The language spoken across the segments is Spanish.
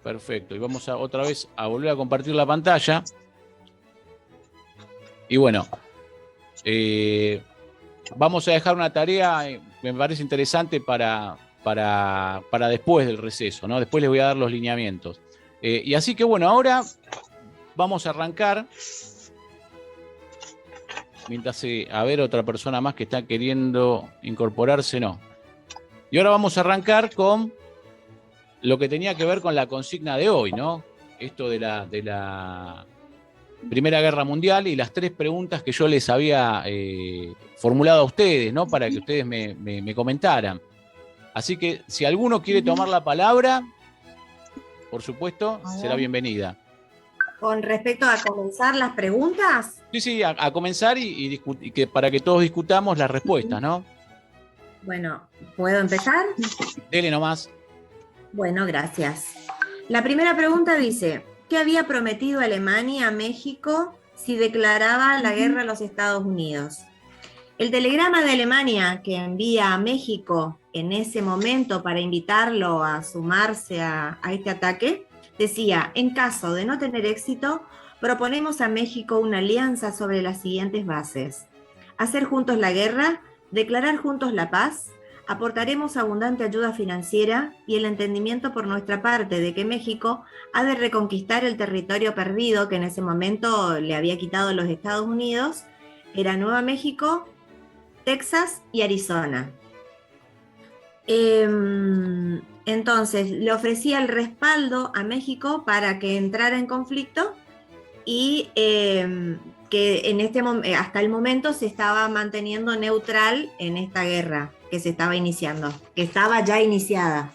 Perfecto. Y vamos otra vez a volver a compartir la pantalla. Y bueno, vamos a dejar una tarea, me parece interesante para después del receso, ¿no? Después les voy a dar los lineamientos. Y así que bueno, ahora vamos a arrancar. Mientras a ver otra persona más que está queriendo incorporarse, no. Y ahora vamos a arrancar con lo que tenía que ver con la consigna de hoy, ¿no? Esto de la Primera Guerra Mundial y las 3 preguntas que yo les había formulado a ustedes, ¿no? Para que ustedes me comentaran. Así que si alguno quiere tomar la palabra, por supuesto, será bienvenida. Con respecto a comenzar las preguntas. Sí, a comenzar y para que todos discutamos las respuestas, ¿no? Bueno, ¿puedo empezar? Dele nomás. Bueno, gracias. La primera pregunta dice, ¿qué había prometido Alemania a México si declaraba la guerra a los Estados Unidos? El telegrama de Alemania que envía a México en ese momento para invitarlo a sumarse a este ataque, decía, en caso de no tener éxito, proponemos a México una alianza sobre las siguientes bases. Hacer juntos la guerra, declarar juntos la paz, aportaremos abundante ayuda financiera y el entendimiento por nuestra parte de que México ha de reconquistar el territorio perdido que en ese momento le había quitado los Estados Unidos, era Nueva México, Texas y Arizona. Entonces, le ofrecía el respaldo a México para que entrara en conflicto y que hasta el momento se estaba manteniendo neutral en esta guerra que se estaba iniciando, que estaba ya iniciada.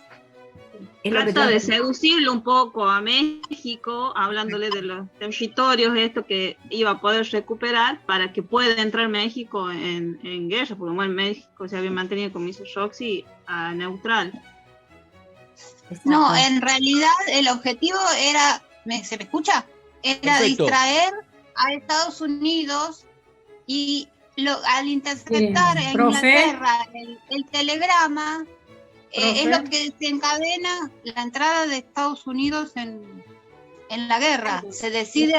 Trata de seducirlo un poco a México, hablándole de los territorios, esto que iba a poder recuperar para que pueda entrar México en guerra, porque bueno, México se había mantenido, como hizo Roxy, a neutral. No, en realidad el objetivo era, ¿se me escucha? Era Perfecto. Distraer a Estados Unidos y al interceptar en Inglaterra el telegrama, es lo que desencadena la entrada de Estados Unidos en la guerra. Se decide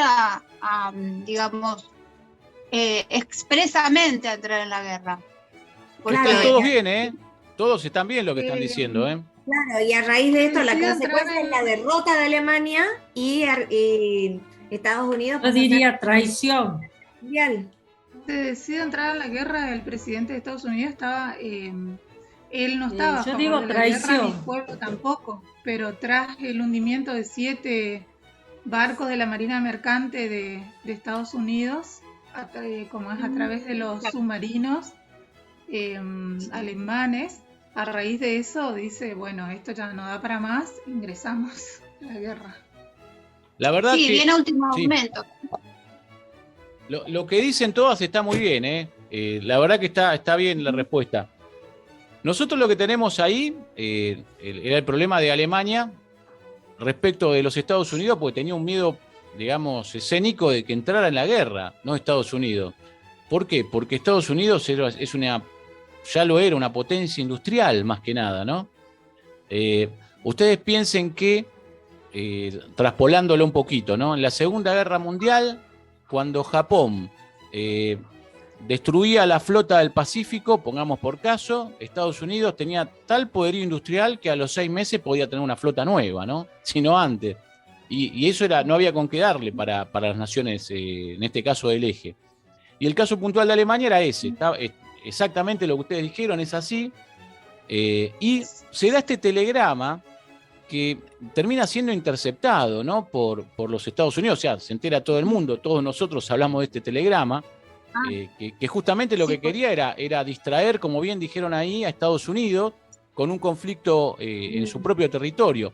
digamos, expresamente a entrar en la guerra. Están todos bien, ¿eh? Todos están bien lo que están diciendo, ¿eh? Claro, y a raíz de esto la consecuencia es la derrota de Alemania y Estados Unidos. Yo diría traición. Se decide entrar en la guerra, el presidente de Estados Unidos estaba... él no estaba a favor de la guerra, ni el pueblo tampoco, pero tras el hundimiento de 7 barcos de la Marina Mercante de Estados Unidos, como es a través de los submarinos alemanes, a raíz de eso dice, bueno, esto ya no da para más, ingresamos a la guerra. La verdad sí, que, viene último momento. Lo que dicen todas está muy bien, ¿eh? La verdad que está bien la respuesta. Nosotros lo que tenemos ahí era el problema de Alemania respecto de los Estados Unidos, porque tenía un miedo, digamos, escénico de que entrara en la guerra, no Estados Unidos. ¿Por qué? Porque Estados Unidos ya lo era, una potencia industrial más que nada, ¿no? Ustedes piensen que, traspolándolo un poquito, ¿no? En la Segunda Guerra Mundial, cuando Japón destruía la flota del Pacífico, pongamos por caso, Estados Unidos tenía tal poderío industrial que a los 6 meses podía tener una flota nueva, ¿no? Sino antes. Y eso no había con qué darle para las naciones, en este caso del eje. Y el caso puntual de Alemania era ese. Exactamente lo que ustedes dijeron, es así. Y se da este telegrama que termina siendo interceptado, ¿no? por los Estados Unidos. O sea, se entera todo el mundo, todos nosotros hablamos de este telegrama. Que justamente lo que quería era distraer, como bien dijeron ahí, a Estados Unidos con un conflicto en su propio territorio.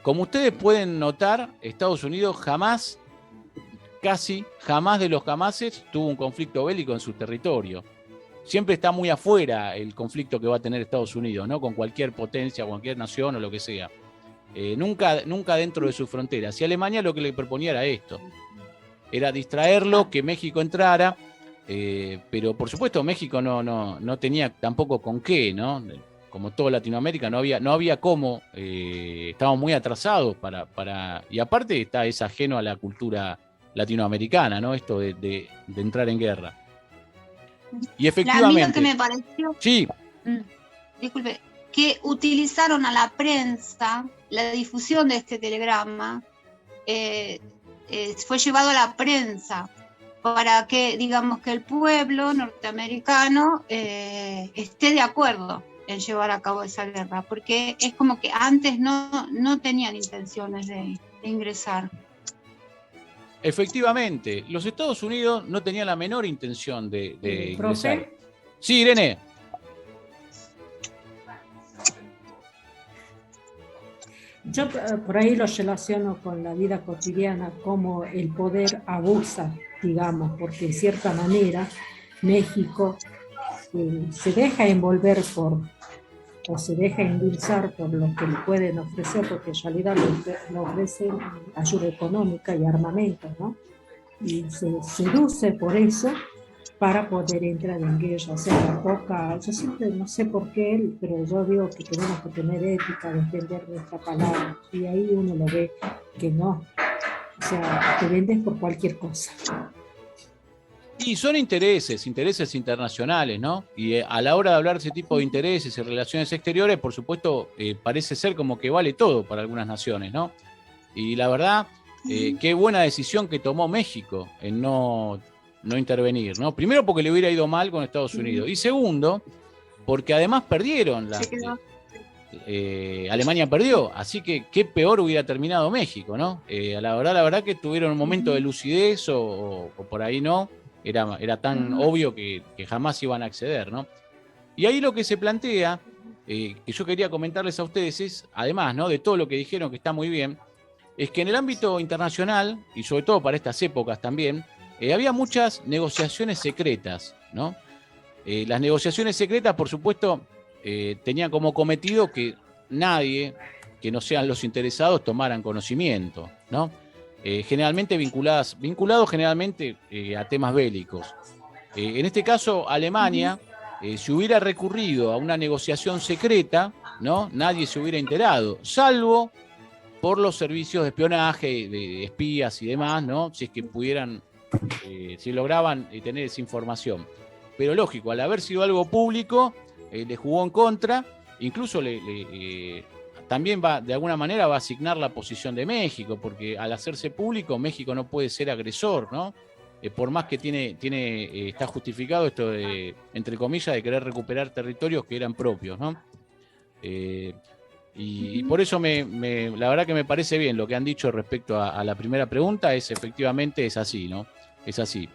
Como ustedes pueden notar, Estados Unidos casi jamás de los jamases tuvo un conflicto bélico en su territorio. Siempre está muy afuera el conflicto que va a tener Estados Unidos, ¿no? Con cualquier potencia, cualquier nación o lo que sea. Nunca dentro de sus fronteras. Y Alemania lo que le proponía era esto. Era distraerlo, que México entrara. Pero por supuesto México no tenía tampoco con qué, ¿no? como toda Latinoamérica, no había cómo, estábamos muy atrasados y aparte es ajeno a la cultura latinoamericana, ¿no? Esto de entrar en guerra. Y efectivamente. A mí lo que me pareció. Sí. Disculpe, que utilizaron a la prensa, la difusión de este telegrama, fue llevado a la prensa para que, digamos, que el pueblo norteamericano esté de acuerdo en llevar a cabo esa guerra, porque es como que antes no tenían intenciones de ingresar. Efectivamente, los Estados Unidos no tenían la menor intención de ingresar. ¿Profe? Sí, Irene. Yo por ahí lo relaciono con la vida cotidiana, cómo el poder abusa, digamos, porque en cierta manera México se deja envolver o se deja endulzar por lo que le pueden ofrecer, porque en realidad le ofrecen ayuda económica y armamento, ¿no? Y se seduce por eso para poder entrar en guerra. O sea, yo siempre, no sé por qué, pero yo digo que tenemos que tener ética, defender nuestra palabra, y ahí uno lo ve que no. O sea, te vendes por cualquier cosa. Y son intereses internacionales, ¿no? Y a la hora de hablar de ese tipo de intereses y relaciones exteriores, por supuesto, parece ser como que vale todo para algunas naciones, ¿no? Y la verdad, qué buena decisión que tomó México en no intervenir, ¿no? Primero porque le hubiera ido mal con Estados Unidos. Y segundo, porque además perdieron. Alemania perdió, así que qué peor hubiera terminado México, ¿no? La verdad que tuvieron un momento de lucidez o por ahí no. Era tan obvio que jamás iban a acceder, ¿no? Y ahí lo que se plantea, que yo quería comentarles a ustedes es, además, ¿no?, de todo lo que dijeron que está muy bien, es que en el ámbito internacional, y sobre todo para estas épocas también, había muchas negociaciones secretas, ¿no? Las negociaciones secretas, por supuesto, tenían como cometido que nadie, que no sean los interesados, tomaran conocimiento, ¿no? Generalmente vinculados generalmente a temas bélicos. En este caso, Alemania, si hubiera recurrido a una negociación secreta, ¿no?, nadie se hubiera enterado, salvo por los servicios de espionaje, de espías y demás, ¿no?, si es que pudieran, si lograban tener esa información. Pero lógico, al haber sido algo público, le jugó en contra, incluso también de alguna manera va a asignar la posición de México, porque al hacerse público, México no puede ser agresor, ¿no? Por más que está justificado esto de, entre comillas, de querer recuperar territorios que eran propios, ¿no? Y por eso la verdad que me parece bien lo que han dicho respecto a la primera pregunta, efectivamente es así, ¿no? Es así.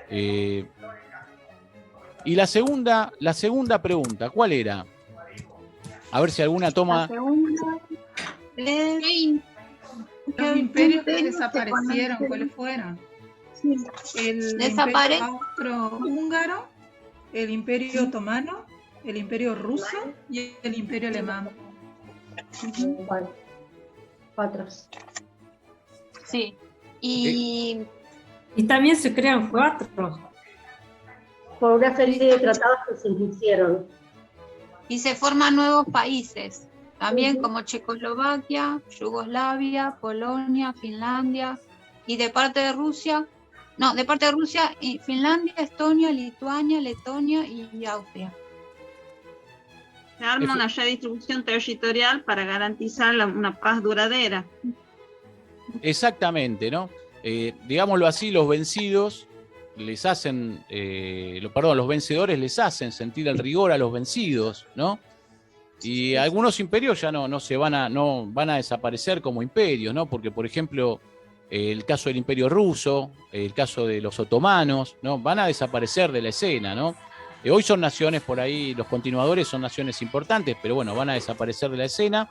Y la segunda pregunta, ¿cuál era? A ver si alguna toma. La segunda es... Los imperios que desaparecieron, ¿cuáles fueron? Sí. El imperio austrohúngaro, el imperio otomano, el imperio ruso y el imperio alemán. Cuatro. Sí. Y también se crean 4. Por una serie de tratados que se hicieron. Y se forman nuevos países, también como Checoslovaquia, Yugoslavia, Polonia, Finlandia, y de parte de Rusia, Finlandia, Estonia, Lituania, Letonia y Austria. Se arma una redistribución territorial para garantizar una paz duradera. Exactamente, ¿no? Digámoslo así, los vencidos les hacen, los vencedores les hacen sentir el rigor a los vencidos, ¿no? Y algunos imperios ya no van a desaparecer como imperios, ¿no? Porque, por ejemplo, el caso del Imperio Ruso, el caso de los otomanos, ¿no?, van a desaparecer de la escena, ¿no? Hoy son naciones por ahí, los continuadores son naciones importantes, pero bueno, van a desaparecer de la escena.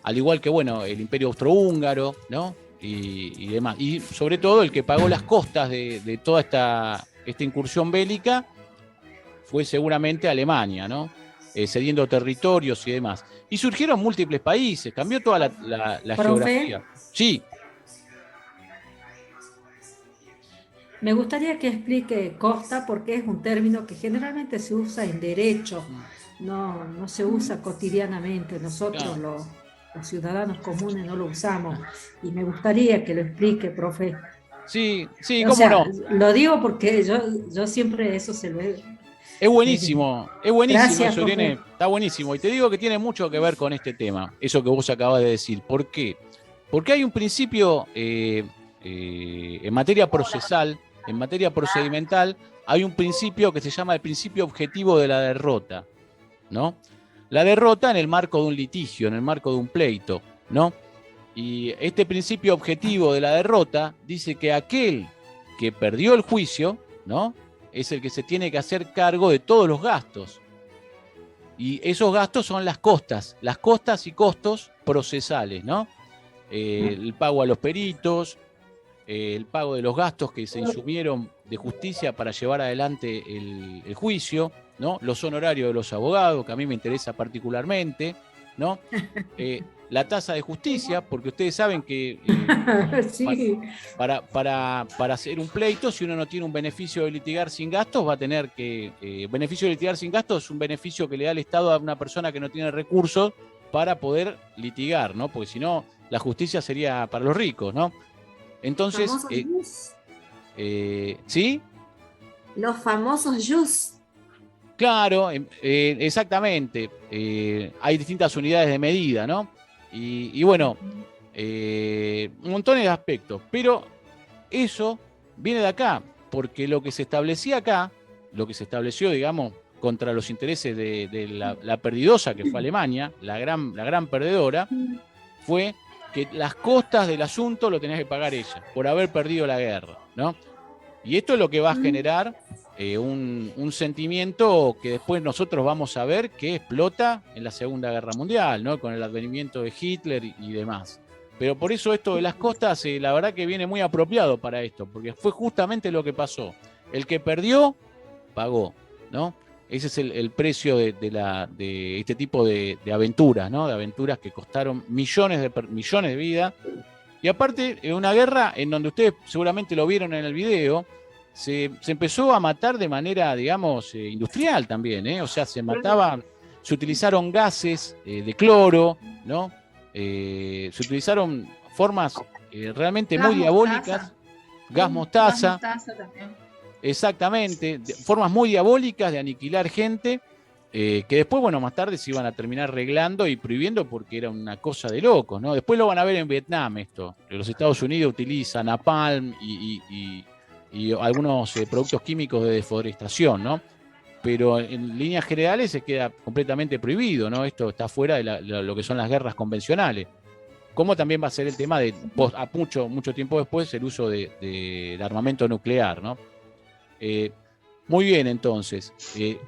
Al igual que, bueno, el Imperio Austrohúngaro, ¿no?, y demás. Y sobre todo el que pagó las costas de toda esta incursión bélica fue seguramente Alemania, ¿no? Cediendo territorios y demás. Y surgieron múltiples países, cambió toda la geografía. Sí. Me gustaría que explique costa porque es un término que generalmente se usa en derecho, no se usa cotidianamente, nosotros los ciudadanos comunes no lo usamos y me gustaría que lo explique, profe. Sí, o cómo sea, no. Lo digo porque yo siempre eso se lo he... Es buenísimo Gracias, eso, Irene, está buenísimo. Y te digo que tiene mucho que ver con este tema, eso que vos acabas de decir. ¿Por qué? Porque hay un principio en materia procesal, en materia procedimental, hay un principio que se llama el principio objetivo de la derrota, ¿no? La derrota en el marco de un litigio, en el marco de un pleito, ¿no? Y este principio objetivo de la derrota dice que aquel que perdió el juicio, ¿no?, es el que se tiene que hacer cargo de todos los gastos. Y esos gastos son las costas y costos procesales, ¿no? El pago a los peritos, el pago de los gastos que se insumieron de justicia para llevar adelante el juicio, ¿no? Los honorarios de los abogados, que a mí me interesa particularmente, ¿no? La tasa de justicia, porque ustedes saben que sí. para hacer un pleito, si uno no tiene un beneficio de litigar sin gastos, va a tener que... beneficio de litigar sin gastos es un beneficio que le da el Estado a una persona que no tiene recursos para poder litigar, ¿no? Porque si no, la justicia sería para los ricos, ¿no? Entonces... ¿sí? Los famosos jus. Claro, exactamente. Hay distintas unidades de medida, ¿no? Y bueno, montones de aspectos. Pero eso viene de acá, porque lo que se establecía acá, lo que se estableció, digamos, contra los intereses de la perdidosa que fue Alemania, la gran perdedora, fue que las costas del asunto lo tenía que pagar ella, por haber perdido la guerra, ¿no? Y esto es lo que va a generar un sentimiento que después nosotros vamos a ver que explota en la Segunda Guerra Mundial, ¿no? Con el advenimiento de Hitler y demás. Pero por eso esto de las costas, la verdad que viene muy apropiado para esto, porque fue justamente lo que pasó. El que perdió, pagó, ¿no? Ese es el precio de este tipo de aventuras, ¿no? De aventuras que costaron millones de vidas. Y aparte, en una guerra en donde ustedes seguramente lo vieron en el video, se empezó a matar de manera, digamos, industrial también, ¿eh? O sea, se utilizaron gases de cloro, ¿no? Se utilizaron formas realmente muy diabólicas. Gas mostaza. Gas mostaza también. Exactamente, formas muy diabólicas de aniquilar gente, que después, bueno, más tarde se iban a terminar arreglando y prohibiendo porque era una cosa de locos, ¿no? Después lo van a ver en Vietnam esto. Los Estados Unidos utilizan napalm y algunos productos químicos de deforestación, ¿no? Pero en líneas generales se queda completamente prohibido, ¿no? Esto está fuera de lo que son las guerras convencionales. Como también va a ser el tema de, mucho tiempo después, el uso de armamento nuclear, ¿no? Muy bien, entonces,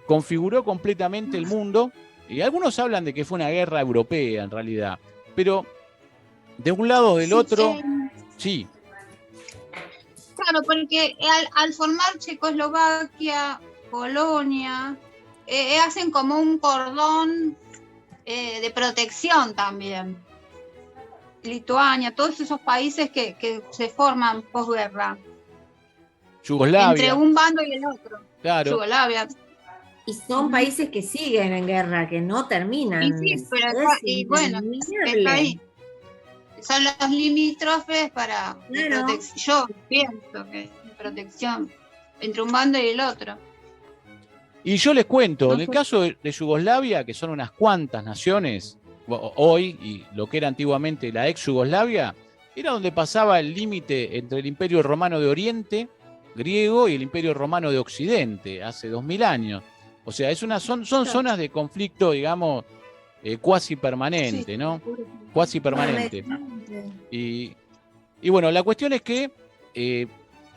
configuró completamente el mundo, y algunos hablan de que fue una guerra europea en realidad, pero de un lado o del otro, sí. Claro, porque al formar Checoslovaquia, Polonia, hacen como un cordón de protección también. Lituania, todos esos países que se forman posguerra. Yugoslavia. Entre un bando y el otro. Claro. Yugoslavia. Y son países que siguen en guerra, que no terminan. Y sí, pero bueno, está ahí. Son los limítrofes para protección. Yo pienso que es protección entre un bando y el otro. Y yo les cuento, en el caso de Yugoslavia, que son unas cuantas naciones, hoy, y lo que era antiguamente la ex Yugoslavia, era donde pasaba el límite entre el Imperio Romano de Oriente, griego, y el Imperio Romano de Occidente, hace 2000 años. O sea, son zonas de conflicto, digamos, cuasi permanente, ¿no? Cuasi permanente. Y bueno, la cuestión es que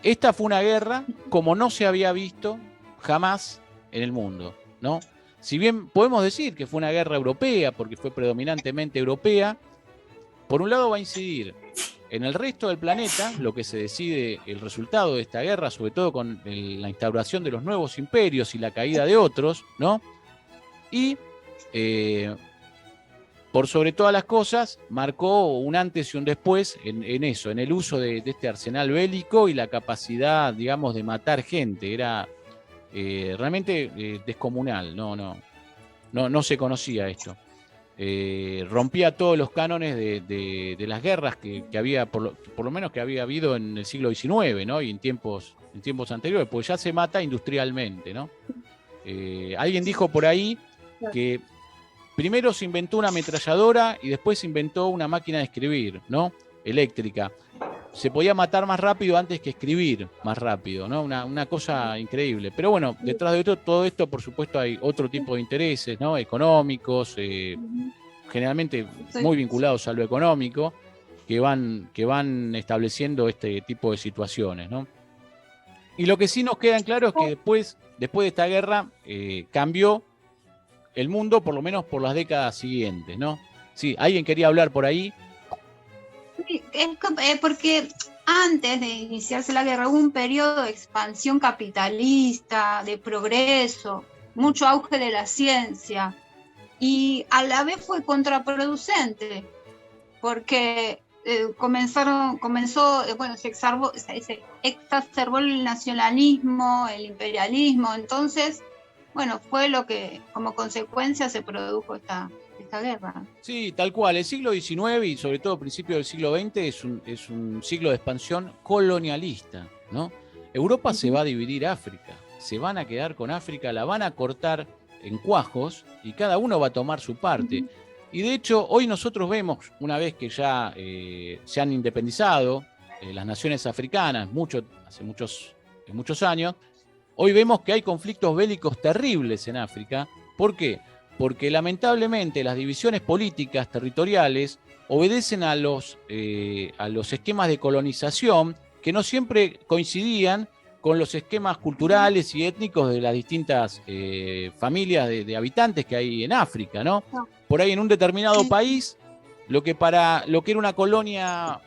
esta fue una guerra como no se había visto jamás en el mundo, ¿no? Si bien podemos decir que fue una guerra europea, porque fue predominantemente europea, por un lado va a incidir en el resto del planeta, lo que se decide el resultado de esta guerra, sobre todo con la instauración de los nuevos imperios y la caída de otros, ¿no? Y por sobre todas las cosas, marcó un antes y un después en eso, en el uso de este arsenal bélico y la capacidad, digamos, de matar gente. Era realmente descomunal, no se conocía esto. Rompía todos los cánones de las guerras que había, por lo menos que había habido en el siglo XIX, ¿no? Y en tiempos anteriores, porque ya se mata industrialmente, ¿no? Alguien dijo por ahí que primero se inventó una ametralladora y después se inventó una máquina de escribir, ¿no? Eléctrica. Se podía matar más rápido antes que escribir más rápido, ¿no? Una cosa increíble. Pero bueno, detrás de todo esto, por supuesto, hay otro tipo de intereses, ¿no? Económicos, generalmente muy vinculados a lo económico, que van estableciendo este tipo de situaciones, ¿no? Y lo que sí nos queda en claro es que después de esta guerra cambió el mundo, por lo menos por las décadas siguientes, ¿no? Sí, ¿alguien quería hablar por ahí? Sí, porque antes de iniciarse la guerra hubo un periodo de expansión capitalista, de progreso, mucho auge de la ciencia, y a la vez fue contraproducente, porque se exacerbó el nacionalismo, el imperialismo, entonces, bueno, fue lo que como consecuencia se produjo esta guerra. Sí, tal cual. El siglo XIX y sobre todo principios del siglo XX es un siglo de expansión colonialista, ¿no? Europa se va a dividir África, se van a quedar con África, la van a cortar en cuajos y cada uno va a tomar su parte. Y de hecho, hoy nosotros vemos, una vez que ya se han independizado las naciones africanas, hace muchos años, hoy vemos que hay conflictos bélicos terribles en África. ¿Por qué? Porque lamentablemente las divisiones políticas territoriales obedecen a los esquemas de colonización que no siempre coincidían con los esquemas culturales y étnicos de las distintas familias de habitantes que hay en África, ¿no? Por ahí en un determinado país, lo que era una colonia,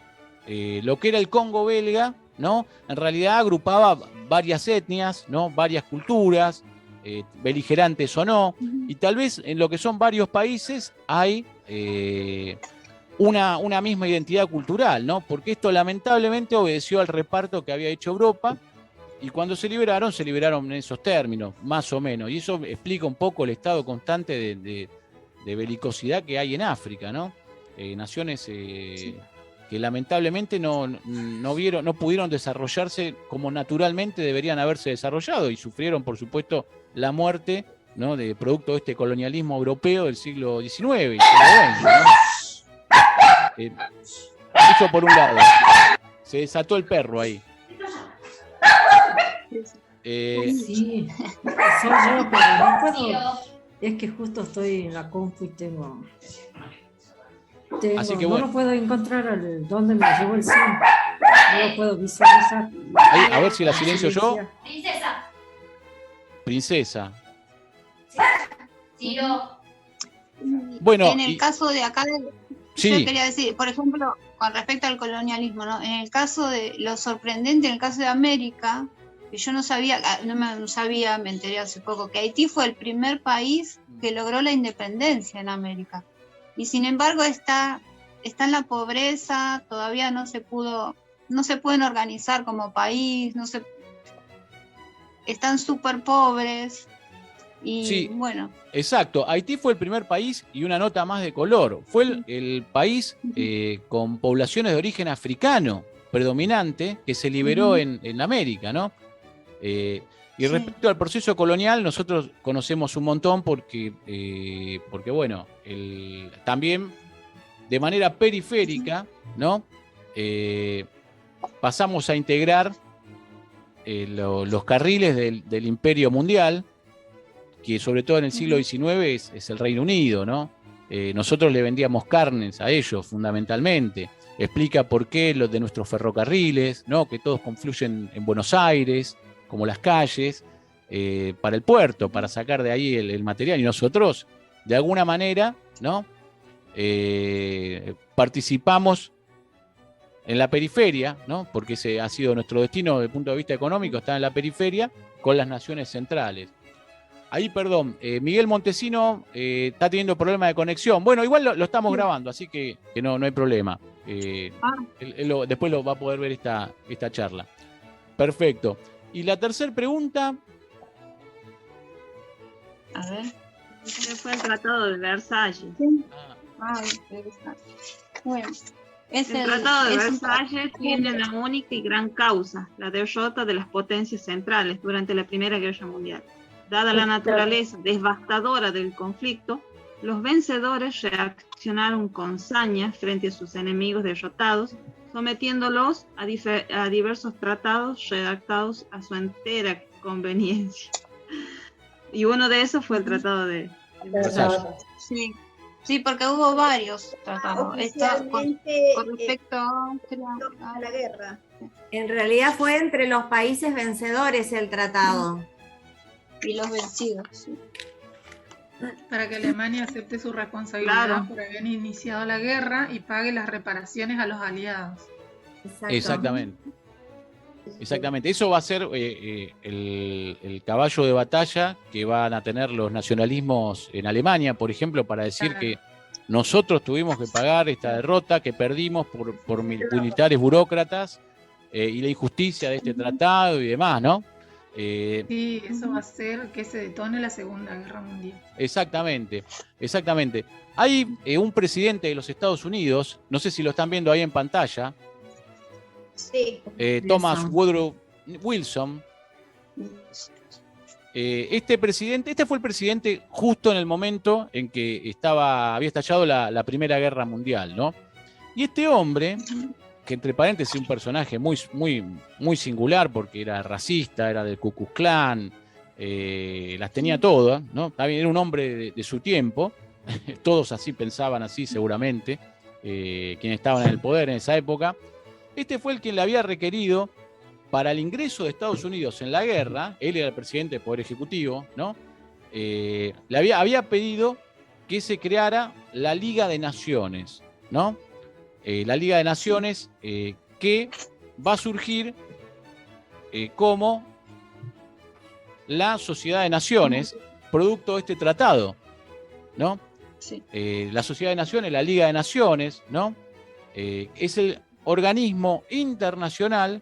lo que era el Congo belga, ¿no? En realidad agrupaba varias etnias, ¿no? Varias culturas, beligerantes o no, y tal vez en lo que son varios países hay una misma identidad cultural, ¿no? Porque esto lamentablemente obedeció al reparto que había hecho Europa, y cuando se liberaron en esos términos, más o menos, y eso explica un poco el estado constante de belicosidad que hay en África, ¿no? Naciones que lamentablemente no pudieron desarrollarse como naturalmente deberían haberse desarrollado, y sufrieron, por supuesto, la muerte, ¿no? De producto de este colonialismo europeo del siglo XIX y siglo XX, ¿no? Eso por un lado. Se desató el perro ahí. Sí, soy yo, pero no puedo. Es que justo estoy en la compu y tengo así que no lo puedo encontrar dónde me llevó el Zoom. No lo puedo visualizar. Ahí, a ver si la silencio yo. Princesa. Bueno, en el caso de acá, yo quería decir, por ejemplo, con respecto al colonialismo, ¿no? En el caso de lo sorprendente, en el caso de América, que yo no sabía, me enteré hace poco, que Haití fue el primer país que logró la independencia en América. Y sin embargo está en la pobreza, todavía no se pueden organizar como país, están súper pobres. Y sí, bueno. Exacto, Haití fue el primer país, y una nota más de color, fue el país con poblaciones de origen africano predominante que se liberó en América, ¿no? Y respecto al proceso colonial, nosotros conocemos un montón porque bueno, también de manera periférica, ¿no? Pasamos a integrar los carriles del Imperio Mundial, que sobre todo en el siglo XIX es el Reino Unido, ¿no? Nosotros le vendíamos carnes a ellos fundamentalmente. Explica por qué los de nuestros ferrocarriles, ¿no? Que todos confluyen en Buenos Aires, como las calles, para el puerto, para sacar de ahí el material, y nosotros, de alguna manera, ¿no? Participamos en la periferia, ¿no? Porque ese ha sido nuestro destino desde el punto de vista económico, estar en la periferia con las naciones centrales. Ahí, perdón, Miguel Montesino está teniendo problemas de conexión. Bueno, igual lo estamos grabando, así que no hay problema. Después lo va a poder ver esta charla. Perfecto. Y la tercera pregunta. A ver. Ese fue el Tratado de Versalles. Bueno. El Tratado de Versalles tiene una única y gran causa, la derrota de las potencias centrales durante la Primera Guerra Mundial. Dada la naturaleza devastadora del conflicto, los vencedores reaccionaron con saña frente a sus enemigos derrotados, sometiéndolos a diversos tratados redactados a su entera conveniencia. Y uno de esos fue el Tratado de Versalles. Sí, porque hubo varios tratados. Con respecto a la guerra. En realidad fue entre los países vencedores el tratado. Y los vencidos, sí. Para que Alemania acepte su responsabilidad por haber iniciado la guerra y pague las reparaciones a los aliados. Exactamente. Eso va a ser el caballo de batalla que van a tener los nacionalismos en Alemania, por ejemplo, para decir que nosotros tuvimos que pagar esta derrota que perdimos por militares burócratas y la injusticia de este tratado y demás, ¿no? Sí, eso va a hacer que se detone la Segunda Guerra Mundial. Exactamente. Hay un presidente de los Estados Unidos, no sé si lo están viendo ahí en pantalla, sí. Thomas Woodrow Wilson. Este fue el presidente justo en el momento en que había estallado la Primera Guerra Mundial, ¿no? Y este hombre, que entre paréntesis un personaje muy, muy, muy singular porque era racista, era del Ku Klux Klan, las tenía todas, ¿no? También era un hombre de su tiempo, todos así pensaban así seguramente, quienes estaban en el poder en esa época. Este fue el que le había requerido para el ingreso de Estados Unidos en la guerra. Él era el presidente del Poder Ejecutivo, ¿no? Le había pedido que se creara la Liga de Naciones, ¿no? La Liga de Naciones que va a surgir como la Sociedad de Naciones, producto de este tratado, ¿no? Sí. La Sociedad de Naciones, la Liga de Naciones, ¿no? Es el organismo internacional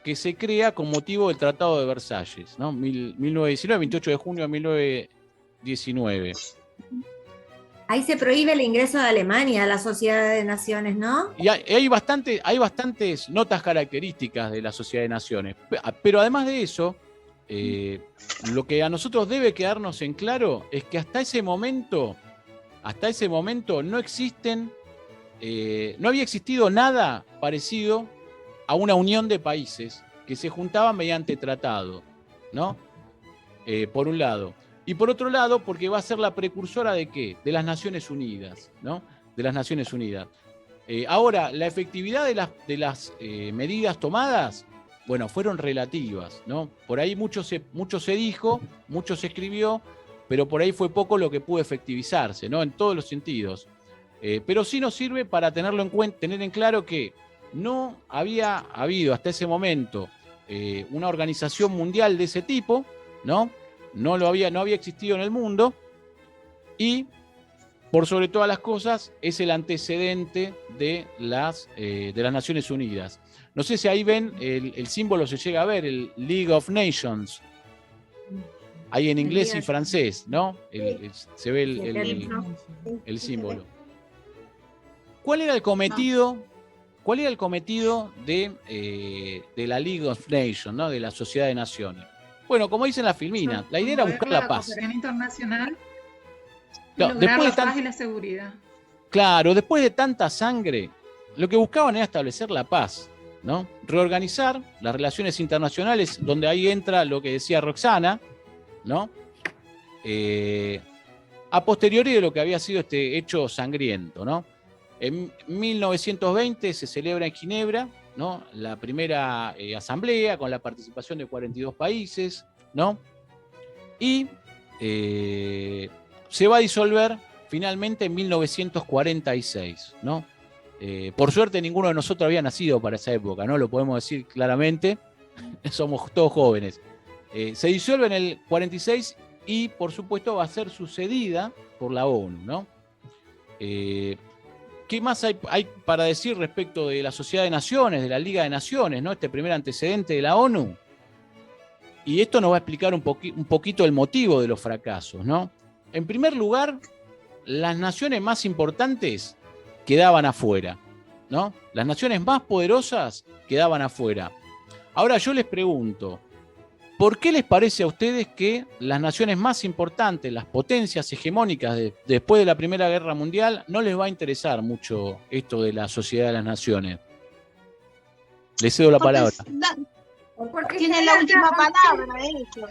que se crea con motivo del Tratado de Versalles, ¿no? 1919, 28 de junio de 1919. Ahí se prohíbe el ingreso de Alemania a la Sociedad de Naciones, ¿no? Y hay bastantes notas características de la Sociedad de Naciones. Pero además de eso, lo que a nosotros debe quedarnos en claro es que hasta ese momento no había existido nada parecido a una unión de países que se juntaban mediante tratado, ¿no? Por un lado. Y por otro lado, porque va a ser la precursora ¿de qué? De las Naciones Unidas, ¿no? De las Naciones Unidas. Ahora, la efectividad de las medidas tomadas, bueno, fueron relativas, ¿no? Por ahí mucho se dijo, mucho se escribió, pero por ahí fue poco lo que pudo efectivizarse, ¿no? En todos los sentidos. Pero sí nos sirve para tenerlo en cuenta, tener en claro que no había habido hasta ese momento una organización mundial de ese tipo, ¿no? No había existido en el mundo y, por sobre todas las cosas, es el antecedente de las Naciones Unidas. No sé si ahí ven, el símbolo se llega a ver, el League of Nations, ahí en inglés y francés, ¿no? Se ve el símbolo. ¿Cuál era el cometido de la League of Nations, ¿no? De la Sociedad de Naciones? Bueno, como dicen las filminas, la idea era buscar la paz. Internacional, claro, lograr la paz y la seguridad. Claro, después de tanta sangre, lo que buscaban era establecer la paz, ¿no? Reorganizar las relaciones internacionales, donde ahí entra lo que decía Roxana, ¿no? A posteriori de lo que había sido este hecho sangriento, ¿no? En 1920 se celebra en Ginebra, ¿no? La primera asamblea con la participación de 42 países, ¿no? Y se va a disolver finalmente en 1946, ¿no? Por suerte ninguno de nosotros había nacido para esa época, ¿no? Lo podemos decir claramente, somos todos jóvenes. Se disuelve en el 46 y, por supuesto, va a ser sucedida por la ONU, ¿no? ¿Qué más hay para decir respecto de la Sociedad de Naciones, de la Liga de Naciones, ¿no? Este primer antecedente de la ONU? Y esto nos va a explicar un poquito el motivo de los fracasos, ¿no? En primer lugar, las naciones más importantes quedaban afuera, ¿no? Las naciones más poderosas quedaban afuera. Ahora yo les pregunto, ¿por qué les parece a ustedes que las naciones más importantes, las potencias hegemónicas después de la Primera Guerra Mundial, no les va a interesar mucho esto de la Sociedad de las Naciones? Les cedo la palabra. Porque tienen la última palabra,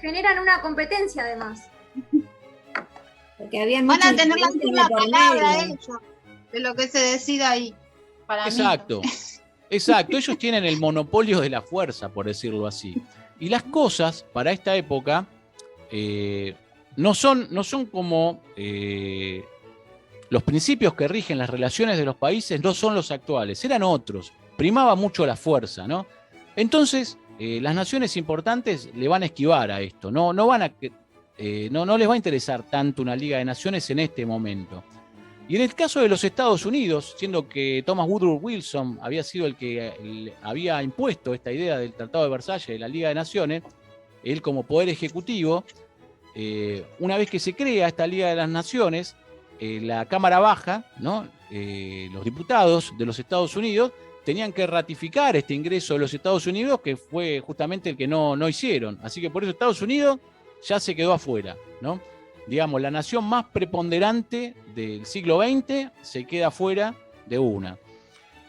generan una competencia además. Porque van a tener la última palabra ellos, de lo que se decida ahí. Exacto. Ellos tienen el monopolio de la fuerza, por decirlo así. Y las cosas para esta época no son como los principios que rigen las relaciones de los países, no son los actuales, eran otros. Primaba mucho la fuerza, ¿no? Entonces, las naciones importantes le van a esquivar a esto, no les va a interesar tanto una Liga de Naciones en este momento. Y en el caso de los Estados Unidos, siendo que Thomas Woodrow Wilson había sido el que había impuesto esta idea del Tratado de Versalles de la Liga de Naciones, él como poder ejecutivo, una vez que se crea esta Liga de las Naciones, la Cámara Baja, ¿no? Los diputados de los Estados Unidos tenían que ratificar este ingreso de los Estados Unidos, que fue justamente el que no hicieron. Así que por eso Estados Unidos ya se quedó afuera, ¿no? Digamos, la nación más preponderante del siglo XX se queda fuera de una.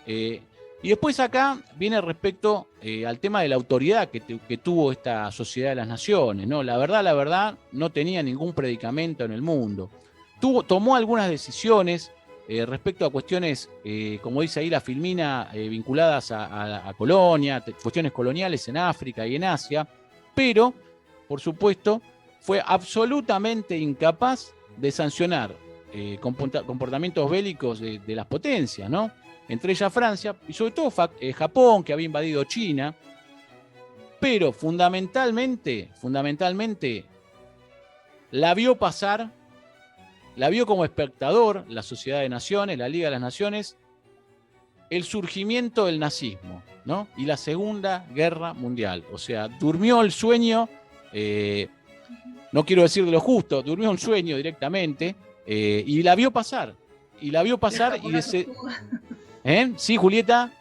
Y después acá viene respecto al tema de la autoridad que tuvo esta Sociedad de las Naciones, ¿no? La verdad, no tenía ningún predicamento en el mundo. Tomó algunas decisiones respecto a cuestiones, como dice ahí la filmina, vinculadas a colonia, cuestiones coloniales en África y en Asia, pero, por supuesto, fue absolutamente incapaz de sancionar comportamientos bélicos de las potencias, ¿no? Entre ellas Francia y sobre todo Japón, que había invadido China, pero fundamentalmente la vio pasar, la vio como espectador, la Sociedad de Naciones, la Liga de las Naciones, el surgimiento del nazismo, ¿no? Y la Segunda Guerra Mundial. O sea, durmió el sueño, no quiero decir de lo justo, durmió un sueño directamente, y la vio pasar. Y ¿Sí, Julieta?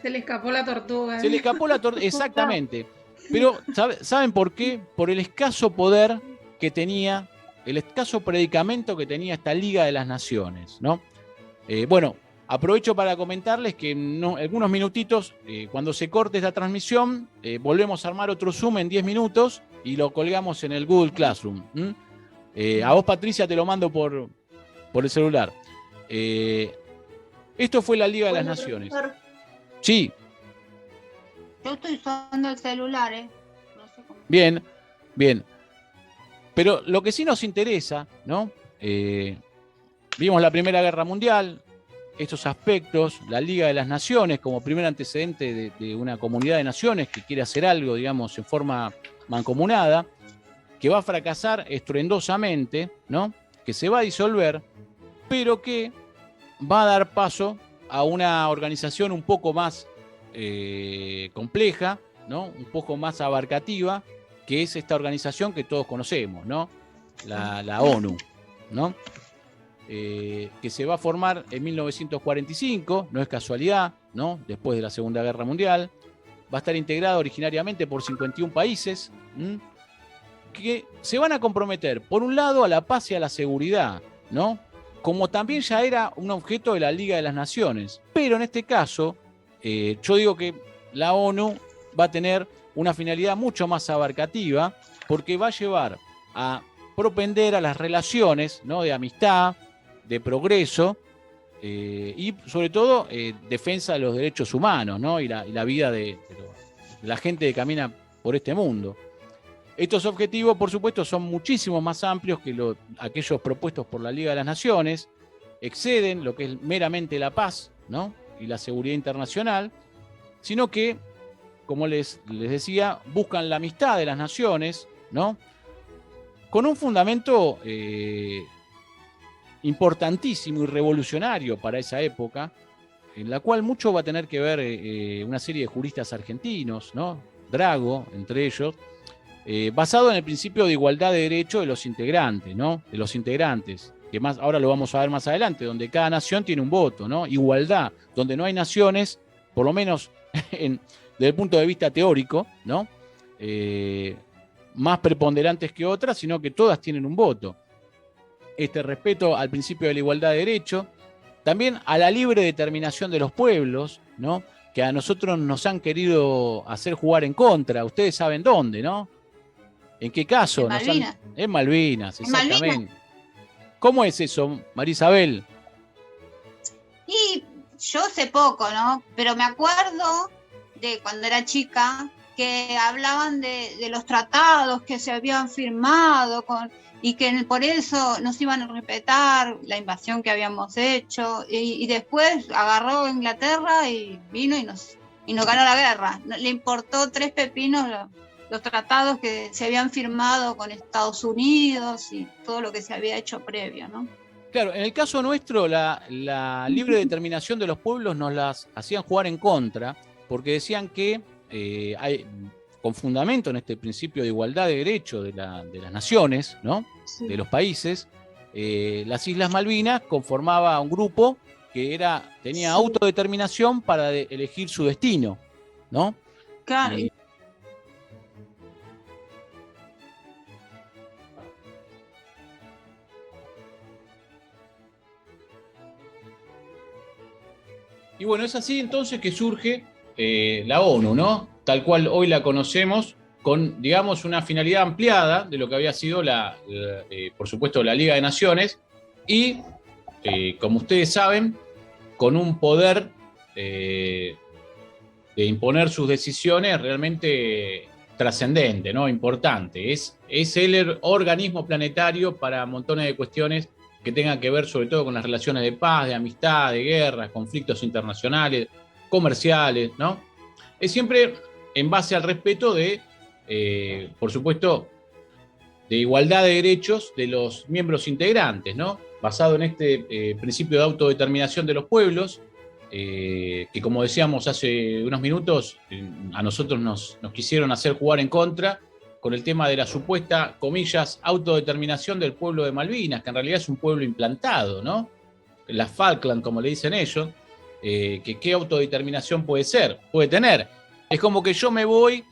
Se le escapó la tortuga. Se le escapó la tortuga, exactamente. Pero, ¿saben por qué? Por el escaso poder que tenía, el escaso predicamento que tenía esta Liga de las Naciones, ¿no? Bueno, aprovecho para comentarles que en algunos minutitos, cuando se corte esta transmisión, volvemos a armar otro Zoom en 10 minutos y lo colgamos en el Google Classroom. A vos, Patricia, te lo mando por el celular. Esto fue la Liga de las Naciones. Sí. Yo estoy usando el celular, no sé cómo. Bien. Pero lo que sí nos interesa, ¿no? Vimos la Primera Guerra Mundial, estos aspectos, la Liga de las Naciones como primer antecedente de una comunidad de naciones que quiere hacer algo, digamos, en forma mancomunada, que va a fracasar estruendosamente, ¿no? Que se va a disolver, pero que va a dar paso a una organización un poco más compleja, ¿no? Un poco más abarcativa, que es esta organización que todos conocemos, ¿no? La ONU, ¿no? Que se va a formar en 1945, no es casualidad, ¿no? Después de la Segunda Guerra Mundial. Va a estar integrada originariamente por 51 países, que se van a comprometer, por un lado, a la paz y a la seguridad, ¿no? Como también ya era un objeto de la Liga de las Naciones. Pero en este caso, yo digo que la ONU va a tener una finalidad mucho más abarcativa, porque va a llevar a propender a las relaciones, ¿no? De amistad, de progreso, y sobre todo defensa de los derechos humanos, ¿no? y la vida de la gente que camina por este mundo. Estos objetivos, por supuesto, son muchísimo más amplios que aquellos propuestos por la Liga de las Naciones, exceden lo que es meramente la paz, ¿no? Y la seguridad internacional, sino que, como les decía, buscan la amistad de las naciones, ¿no? con un fundamento importantísimo y revolucionario para esa época, en la cual mucho va a tener que ver una serie de juristas argentinos, ¿no? Drago, entre ellos, basado en el principio de igualdad de derechos de los integrantes, ¿no? De los integrantes, que más, ahora lo vamos a ver más adelante, donde cada nación tiene un voto, ¿no? Igualdad, donde no hay naciones, por lo menos desde el punto de vista teórico, ¿no? Más preponderantes que otras, sino que todas tienen un voto. Este respeto al principio de la igualdad de derechos, también a la libre determinación de los pueblos, ¿no? Que a nosotros nos han querido hacer jugar en contra. Ustedes saben dónde, ¿no? ¿En qué caso? En Malvinas. En Malvinas, exactamente. En Malvinas. ¿Cómo es eso, María Isabel? Y yo sé poco, ¿no? Pero me acuerdo de cuando era chica que hablaban de los tratados que se habían firmado y que por eso nos iban a respetar la invasión que habíamos hecho, y después agarró Inglaterra y vino y nos ganó la guerra. Le importó 3 pepinos los tratados que se habían firmado con Estados Unidos y todo lo que se había hecho previo, ¿no? Claro, en el caso nuestro, la libre determinación de los pueblos nos las hacían jugar en contra, porque decían que hay, con fundamento en este principio de igualdad de derechos de las naciones, ¿no? Sí. De los países, las Islas Malvinas conformaba un grupo que tenía sí. autodeterminación para elegir su destino, ¿no? Claro. Y bueno, es así entonces que surge la ONU, ¿no? Tal cual hoy la conocemos, con, digamos, una finalidad ampliada de lo que había sido, por supuesto, la Liga de Naciones, y, como ustedes saben, con un poder de imponer sus decisiones realmente trascendente, ¿no? Importante. Es el organismo planetario para montones de cuestiones que tengan que ver sobre todo con las relaciones de paz, de amistad, de guerras, conflictos internacionales, comerciales, ¿no? Es siempre en base al respeto de, por supuesto, de igualdad de derechos de los miembros integrantes, ¿no? Basado en este principio de autodeterminación de los pueblos, que como decíamos hace unos minutos, a nosotros nos quisieron hacer jugar en contra con el tema de la supuesta, comillas, autodeterminación del pueblo de Malvinas, que en realidad es un pueblo implantado, ¿no? Las Falkland, como le dicen ellos, que qué autodeterminación puede tener. Es como que yo me voy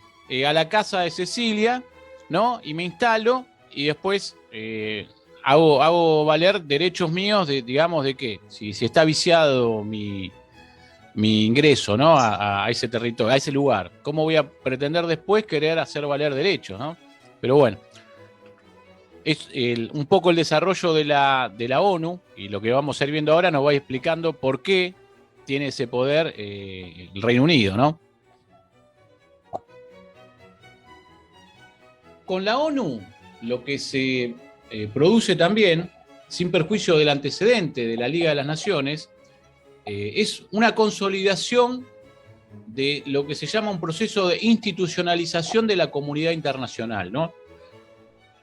a la casa de Cecilia, ¿no? Y me instalo y después hago valer derechos míos, digamos, ¿de qué? Si está viciado mi ingreso, ¿no? a ese territorio, a ese lugar. ¿Cómo voy a pretender después querer hacer valer derechos, ¿no? Pero bueno, es un poco el desarrollo de la ONU, y lo que vamos a ir viendo ahora nos va explicando por qué tiene ese poder el Reino Unido, ¿no? Con la ONU, lo que se produce también, sin perjuicio del antecedente de la Liga de las Naciones, es una consolidación de lo que se llama un proceso de institucionalización de la comunidad internacional, ¿no?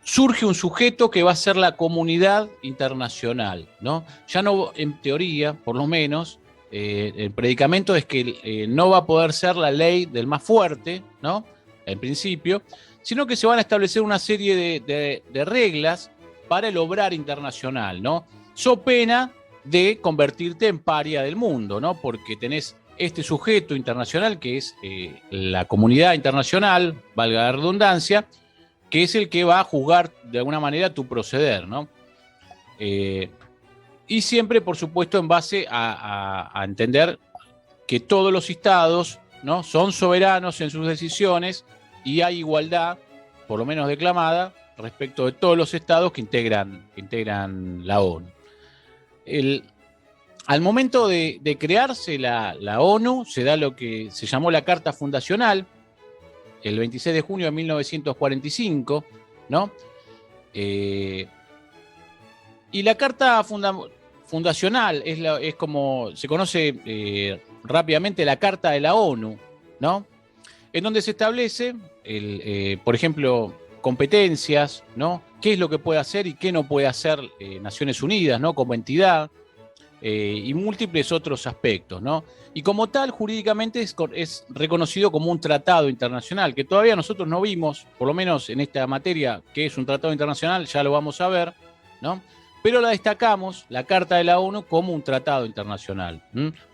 Surge un sujeto que va a ser la comunidad internacional, ¿no? Ya no, en teoría, por lo menos, el predicamento es que no va a poder ser la ley del más fuerte, ¿no? En principio, sino que se van a establecer una serie de reglas para el obrar internacional, ¿no? So pena de convertirte en paria del mundo, ¿no? Porque tenés este sujeto internacional que es la comunidad internacional, valga la redundancia, que es el que va a juzgar de alguna manera tu proceder, ¿no? Y siempre, por supuesto, en base a entender que todos los estados, ¿no? Son soberanos en sus decisiones y hay igualdad, por lo menos declamada, respecto de todos los estados que integran la ONU. Al momento de crearse la ONU, se da lo que se llamó la Carta Fundacional, el 26 de junio de 1945, ¿no? Y la Carta Fundacional es como se conoce rápidamente la Carta de la ONU, ¿no? En donde se establece, por ejemplo, competencias, ¿no? qué es lo que puede hacer y qué no puede hacer Naciones Unidas, ¿no? Como entidad, y múltiples otros aspectos, ¿no? Y como tal, jurídicamente es reconocido como un tratado internacional, que todavía nosotros no vimos, por lo menos en esta materia, que es un tratado internacional, ya lo vamos a ver, ¿no? Pero la destacamos, la Carta de la ONU, como un tratado internacional,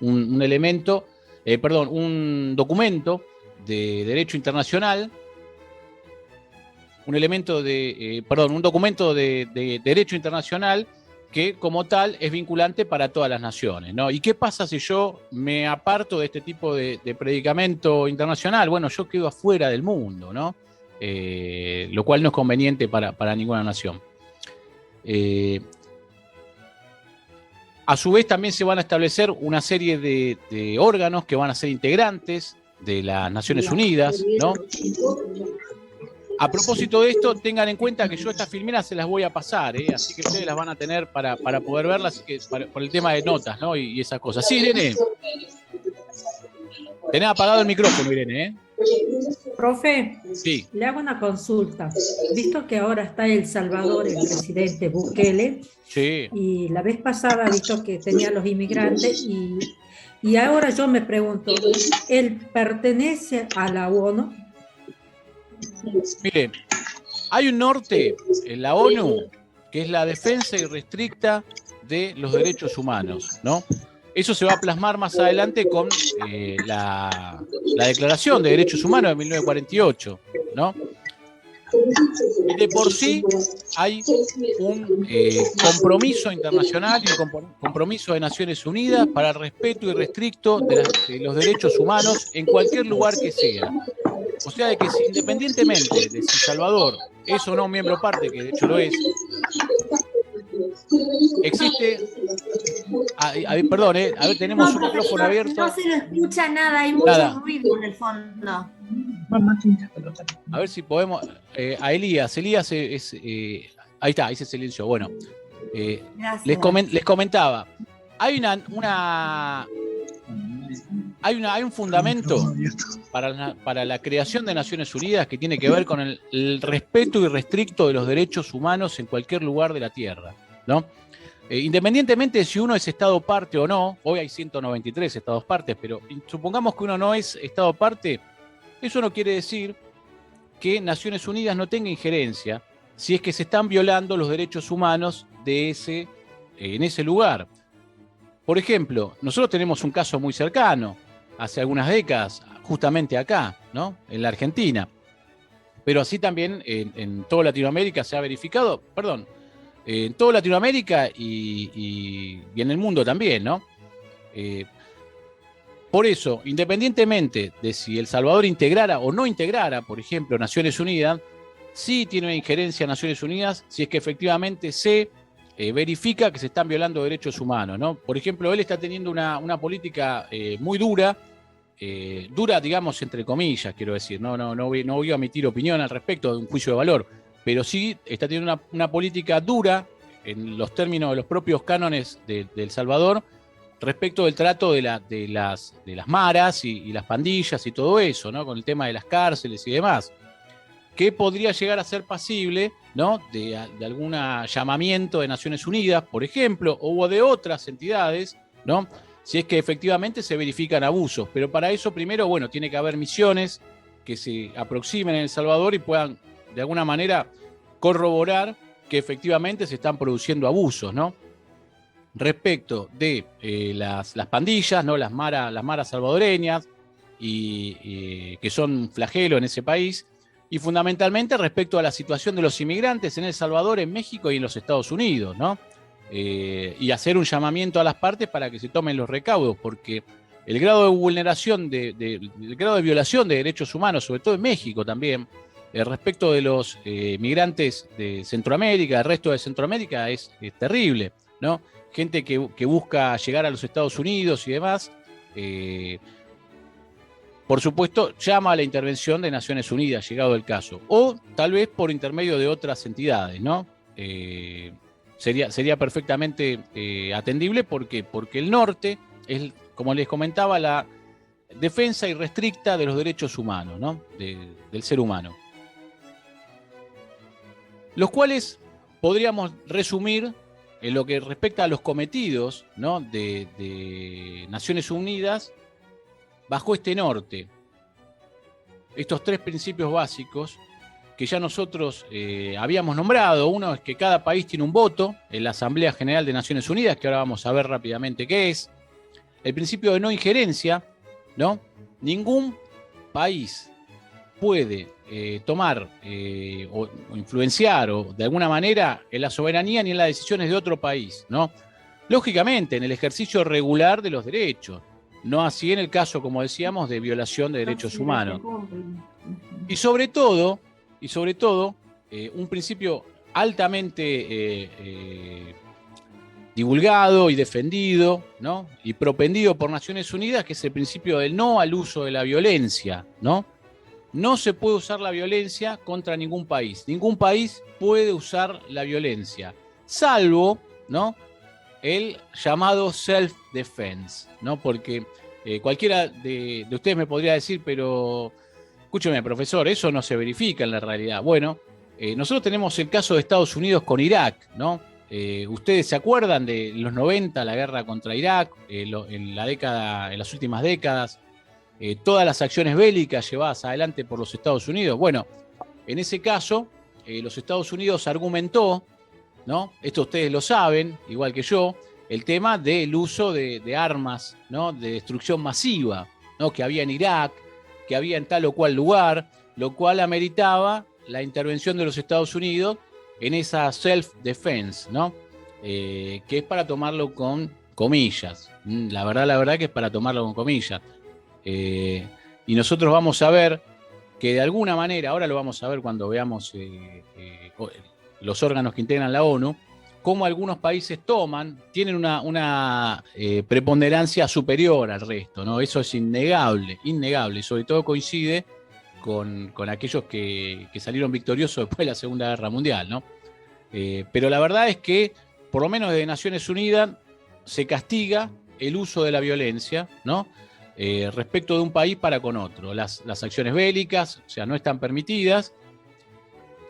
un elemento, un documento de derecho internacional, un documento de derecho internacional que como tal es vinculante para todas las naciones, ¿no? ¿Y qué pasa si yo me aparto de este tipo de predicamento internacional? Bueno, yo quedo afuera del mundo, ¿no? Lo cual no es conveniente para ninguna nación. A su vez también se van a establecer una serie de órganos que van a ser integrantes de las Naciones Unidas, ¿no? A propósito de esto, tengan en cuenta que yo estas filmeras se las voy a pasar, así que ustedes las van a tener para poder verlas, que por el tema de notas, ¿no? Y esas cosas. Sí, Irene. Tenés apagado el micrófono, Irene, Profe, sí. Le hago una consulta. Visto que ahora está El Salvador, el presidente Bukele, sí. Y la vez pasada visto que tenía los inmigrantes, y ahora yo me pregunto, ¿él pertenece a la ONU? Mire, hay un norte en la ONU que es la defensa irrestricta de los derechos humanos, ¿no? Eso se va a plasmar más adelante con la Declaración de Derechos Humanos de 1948, ¿no? Y de por sí hay un compromiso internacional y un compromiso de Naciones Unidas para el respeto irrestricto de los derechos humanos en cualquier lugar que sea. O sea, de que independientemente de si Salvador es o no miembro parte, que de hecho lo es, existe... perdón, a ver, tenemos un micrófono abierto. No se lo escucha nada, hay mucho ruido en el fondo. A ver si podemos... a Elías es... ahí está, ahí se silenció. Bueno, les comentaba, hay un fundamento para la creación de Naciones Unidas que tiene que ver con el respeto irrestricto de los derechos humanos en cualquier lugar de la Tierra, ¿no? Independientemente de si uno es Estado parte o no, hoy hay 193 Estados partes, pero supongamos que uno no es Estado parte, eso no quiere decir que Naciones Unidas no tenga injerencia si es que se están violando los derechos humanos en ese lugar. Por ejemplo, nosotros tenemos un caso muy cercano, hace algunas décadas, justamente acá, ¿no? En la Argentina. Pero así también en toda Latinoamérica se ha verificado, en toda Latinoamérica y en el mundo también, ¿no? Por eso, independientemente de si El Salvador integrara o no integrara, por ejemplo, Naciones Unidas, sí tiene una injerencia en Naciones Unidas si es que efectivamente se verifica que se están violando derechos humanos, ¿no? Por ejemplo, él está teniendo una política muy dura, digamos, entre comillas, quiero decir, no voy a emitir opinión al respecto de un juicio de valor, pero sí está teniendo una política dura en los términos de los propios cánones de El Salvador respecto del trato de las maras y las pandillas y todo eso, ¿no? Con el tema de las cárceles y demás, que podría llegar a ser pasible, ¿no? de algún llamamiento de Naciones Unidas, por ejemplo, o de otras entidades, ¿no? Si es que efectivamente se verifican abusos. Pero para eso, primero, bueno, tiene que haber misiones que se aproximen en El Salvador y puedan, de alguna manera, corroborar que efectivamente se están produciendo abusos, ¿no? Respecto de las pandillas, ¿no? Las maras salvadoreñas, y que son un flagelo en ese país, y fundamentalmente respecto a la situación de los inmigrantes en El Salvador, en México y en los Estados Unidos, ¿no? Y hacer un llamamiento a las partes para que se tomen los recaudos, porque el grado de vulneración, el grado de violación de derechos humanos, sobre todo en México también, respecto de los migrantes de Centroamérica, del resto de Centroamérica, es terrible, ¿no? Gente que busca llegar a los Estados Unidos y demás, por supuesto, llama a la intervención de Naciones Unidas, llegado el caso, o tal vez por intermedio de otras entidades, ¿no? Sería perfectamente atendible porque el norte es, como les comentaba, la defensa irrestricta de los derechos humanos, ¿no? Del ser humano. los cuales podríamos resumir en lo que respecta a los cometidos, ¿no?, de Naciones Unidas bajo este norte. Estos 3 principios básicos que ya nosotros habíamos nombrado. Uno es que cada país tiene un voto en la Asamblea General de Naciones Unidas, que ahora vamos a ver rápidamente qué es. El principio de no injerencia, ¿no? Ningún país puede tomar o influenciar o de alguna manera en la soberanía ni en las decisiones de otro país, ¿no? Lógicamente, en el ejercicio regular de los derechos, no así en el caso, como decíamos, de violación de derechos humanos. Y sobre todo, un principio altamente divulgado y defendido, ¿no?, y propendido por Naciones Unidas, que es el principio del no al uso de la violencia, ¿no? No se puede usar la violencia contra ningún país. Ningún país puede usar la violencia, salvo, ¿no?, el llamado self-defense, ¿no? Porque cualquiera de ustedes me podría decir, pero escúcheme, profesor, eso no se verifica en la realidad. Bueno, nosotros tenemos el caso de Estados Unidos con Irak, ¿no? ¿Ustedes se acuerdan de los 90, la guerra contra Irak, en las últimas décadas, todas las acciones bélicas llevadas adelante por los Estados Unidos? Bueno, en ese caso, los Estados Unidos argumentó, ¿no?, esto ustedes lo saben, igual que yo, el tema del uso de armas, ¿no?, de destrucción masiva, ¿no?, que había en Irak, que había en tal o cual lugar, lo cual ameritaba la intervención de los Estados Unidos en esa self-defense, ¿no? Que es para tomarlo con comillas. La verdad que es para tomarlo con comillas. Y nosotros vamos a ver que de alguna manera, ahora lo vamos a ver cuando veamos los órganos que integran la ONU, cómo algunos países tienen una preponderancia superior al resto, ¿no? Eso es innegable, y sobre todo coincide con aquellos que salieron victoriosos después de la Segunda Guerra Mundial, ¿no? Pero la verdad es que, por lo menos desde Naciones Unidas, se castiga el uso de la violencia, ¿no?, respecto de un país para con otro. Las acciones bélicas, o sea, no están permitidas,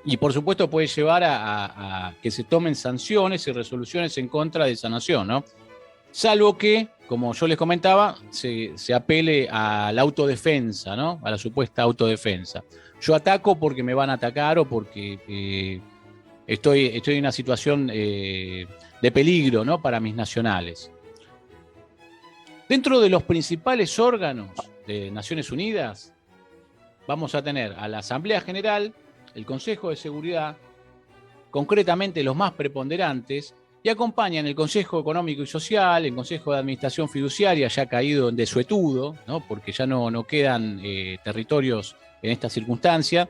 y por supuesto puede llevar a que se tomen sanciones y resoluciones en contra de esa nación, ¿no? Salvo que, como yo les comentaba, se apele a la autodefensa, ¿no?, a la supuesta autodefensa. Yo ataco porque me van a atacar o porque estoy en una situación de peligro, ¿no?, para mis nacionales. Dentro de los principales órganos de Naciones Unidas, vamos a tener a la Asamblea General, el Consejo de Seguridad, concretamente los más preponderantes, y acompañan el Consejo Económico y Social, el Consejo de Administración Fiduciaria, ya caído en desuetudo, ¿no?, porque ya no quedan territorios en esta circunstancia,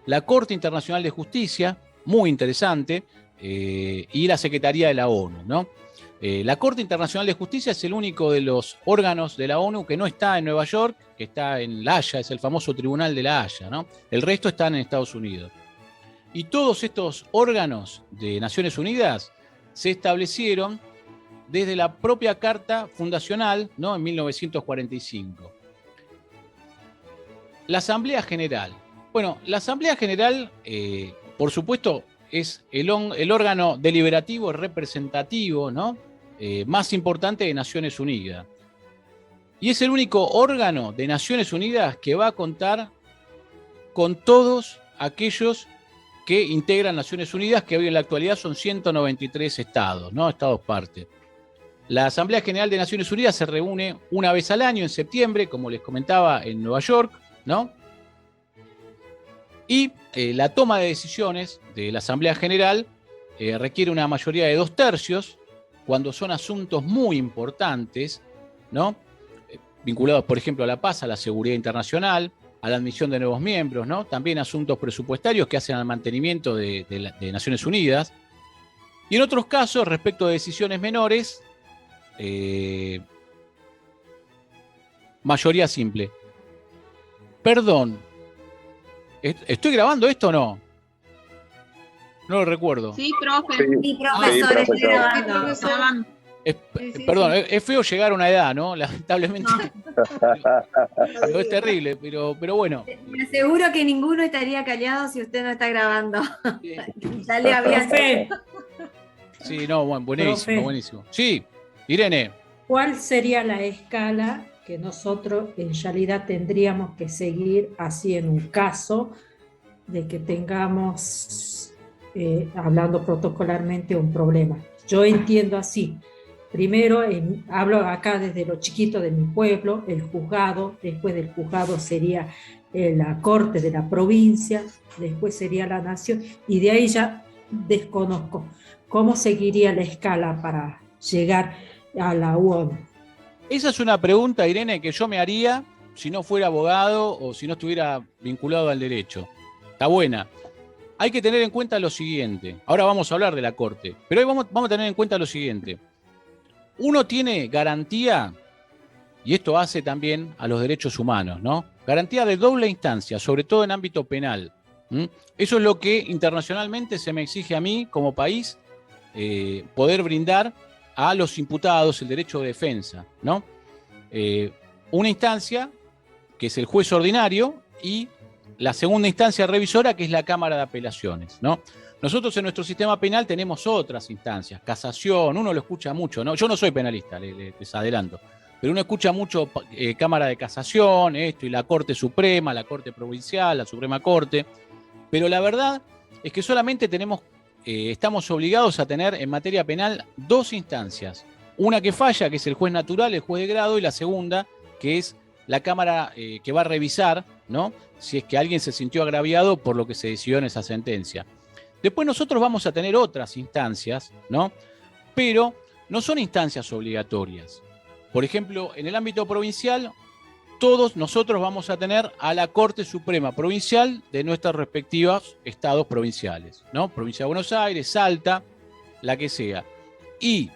la Corte Internacional de Justicia, muy interesante, y la Secretaría de la ONU, ¿no? La Corte Internacional de Justicia es el único de los órganos de la ONU que no está en Nueva York, que está en La Haya, es el famoso Tribunal de La Haya, ¿no? El resto están en Estados Unidos. Y todos estos órganos de Naciones Unidas se establecieron desde la propia Carta Fundacional, ¿no?, en 1945. La Asamblea General. Bueno, la Asamblea General, por supuesto, es el órgano deliberativo representativo, ¿no?, más importante de Naciones Unidas. Y es el único órgano de Naciones Unidas que va a contar con todos aquellos que integran Naciones Unidas, que hoy en la actualidad son 193 estados, ¿no?, estados parte. La Asamblea General de Naciones Unidas se reúne una vez al año, en septiembre, como les comentaba, en Nueva York, ¿no? Y la toma de decisiones de la Asamblea General requiere una mayoría de 2/3 cuando son asuntos muy importantes, ¿no?, vinculados, por ejemplo, a la paz, a la seguridad internacional, a la admisión de nuevos miembros, ¿no?, también asuntos presupuestarios que hacen al mantenimiento de Naciones Unidas. Y en otros casos, respecto de decisiones menores, mayoría simple. Perdón, ¿estoy grabando esto o no? No lo recuerdo. Sí, profe. Sí, profesor, estoy grabando. Perdón, es feo llegar a una edad, ¿no? Lamentablemente. Pero es terrible, pero bueno. Me aseguro que ninguno estaría callado si usted no está grabando. Ya le había Profe. Sí, no, bueno, buenísimo, Profe. Buenísimo. Sí, Irene. ¿Cuál sería la escala que nosotros en realidad tendríamos que seguir así en un caso de que tengamos, hablando protocolarmente, un problema? Yo entiendo así. Primero, hablo acá desde lo chiquito de mi pueblo, el juzgado, después del juzgado sería la corte de la provincia, después sería la nación, y de ahí ya desconozco cómo seguiría la escala para llegar a la ONU. Esa es una pregunta, Irene, que yo me haría si no fuera abogado o si no estuviera vinculado al derecho. Está buena. Hay que tener en cuenta lo siguiente. Ahora vamos a hablar de la corte, pero hoy vamos a tener en cuenta lo siguiente. Uno tiene garantía, y esto hace también a los derechos humanos, ¿no? Garantía de doble instancia, sobre todo en ámbito penal. Eso es lo que internacionalmente se me exige a mí como país, poder brindar a los imputados el derecho de defensa, ¿no? Una instancia, que es el juez ordinario, y la segunda instancia revisora, que es la Cámara de Apelaciones, ¿no? Nosotros en nuestro sistema penal tenemos otras instancias, casación, uno lo escucha mucho, ¿no? Yo no soy penalista, les adelanto, pero uno escucha mucho Cámara de Casación, esto, y la Corte Suprema, la Corte Provincial, la Suprema Corte, pero la verdad es que solamente estamos obligados a tener en materia penal dos instancias, una que falla, que es el juez natural, el juez de grado, y la segunda, que es la Cámara que va a revisar, ¿no?, si es que alguien se sintió agraviado por lo que se decidió en esa sentencia. Después nosotros vamos a tener otras instancias, ¿no?, pero no son instancias obligatorias. Por ejemplo, en el ámbito provincial, todos nosotros vamos a tener a la Corte Suprema Provincial de nuestros respectivos estados provinciales, ¿no? Provincia de Buenos Aires, Salta, la que sea. Y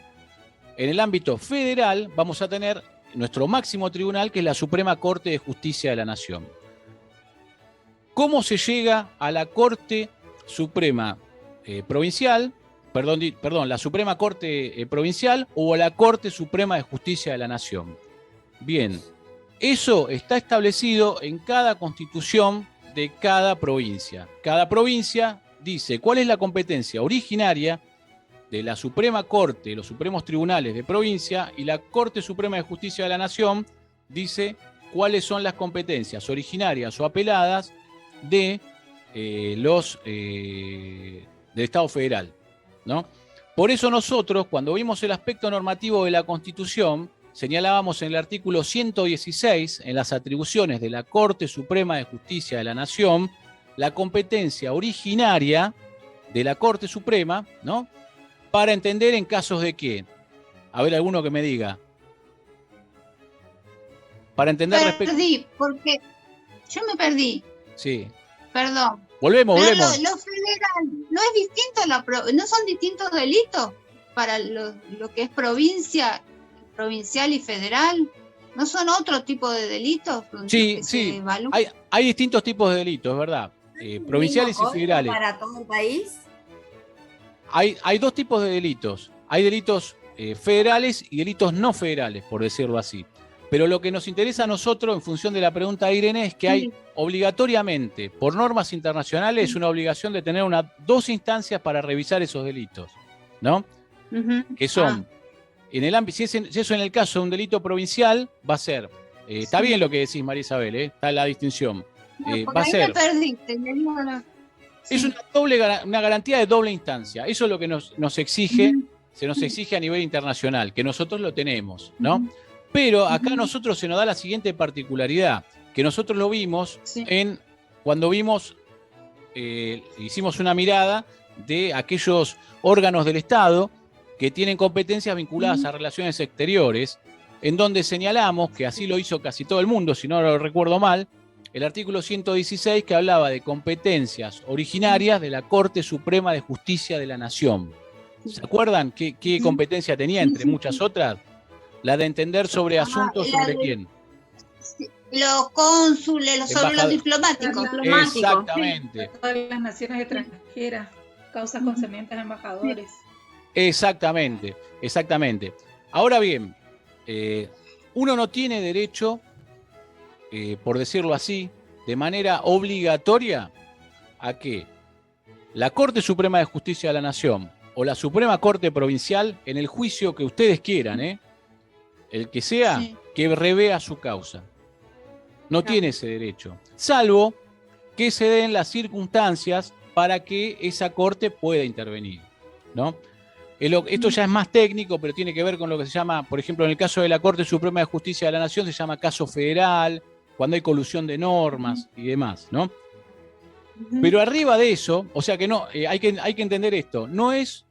en el ámbito federal vamos a tener nuestro máximo tribunal, que es la Suprema Corte de Justicia de la Nación. ¿Cómo se llega a la Corte Suprema Provincial? Perdón, la Suprema Corte Provincial o a la Corte Suprema de Justicia de la Nación. Bien, eso está establecido en cada constitución de cada provincia. Cada provincia dice cuál es la competencia originaria de la Suprema Corte, los supremos tribunales de provincia, y la Corte Suprema de Justicia de la Nación dice cuáles son las competencias originarias o apeladas de del Estado Federal, ¿no? Por eso nosotros, cuando vimos el aspecto normativo de la Constitución, señalábamos en el artículo 116, en las atribuciones de la Corte Suprema de Justicia de la Nación, la competencia originaria de la Corte Suprema, ¿no?, para entender en casos de qué. A ver, alguno que me diga. Para entender respecto. Porque yo me perdí. Sí. Perdón. Volvemos. Lo federal, ¿no es distinto? ¿No son distintos delitos para lo que es provincial y federal? ¿No son otro tipo de delitos? Sí. Hay distintos tipos de delitos, es verdad. Provinciales y federales. ¿Para todo el país? Hay dos tipos de delitos. Hay delitos federales y delitos no federales, por decirlo así. Pero lo que nos interesa a nosotros, en función de la pregunta de Irene, es que hay obligatoriamente, por normas internacionales, una obligación de tener dos instancias para revisar esos delitos, ¿no? Que son, en el ámbito, si eso en el caso de un delito provincial, va a ser, está bien lo que decís, María Isabel, está la distinción. Va a ser. Me perdiste, Es una garantía de doble instancia. Eso es lo que nos exige, se nos exige a nivel internacional, que nosotros lo tenemos, ¿no? Pero acá a nosotros se nos da la siguiente particularidad, que nosotros lo vimos cuando hicimos una mirada de aquellos órganos del Estado que tienen competencias vinculadas a relaciones exteriores, en donde señalamos, que así lo hizo casi todo el mundo, si no lo recuerdo mal, el artículo 116, que hablaba de competencias originarias de la Corte Suprema de Justicia de la Nación. ¿Se acuerdan qué competencia tenía, entre muchas otras? La de entender sobre asuntos sobre quién. Los cónsules, sobre los diplomáticos. Exactamente. Todas las naciones extranjeras, causas concernientes a embajadores. Exactamente. Ahora bien, uno no tiene derecho, por decirlo así, de manera obligatoria a que la Corte Suprema de Justicia de la Nación o la Suprema Corte Provincial, en el juicio que ustedes quieran, el que sea, sí, que revea su causa. No tiene ese derecho, salvo que se den las circunstancias para que esa Corte pueda intervenir, ¿no? Esto ya es más técnico, pero tiene que ver con lo que se llama, por ejemplo, en el caso de la Corte Suprema de Justicia de la Nación, se llama caso federal, cuando hay colusión de normas y demás, ¿no? Pero arriba de eso, o sea que no, hay que entender esto, no es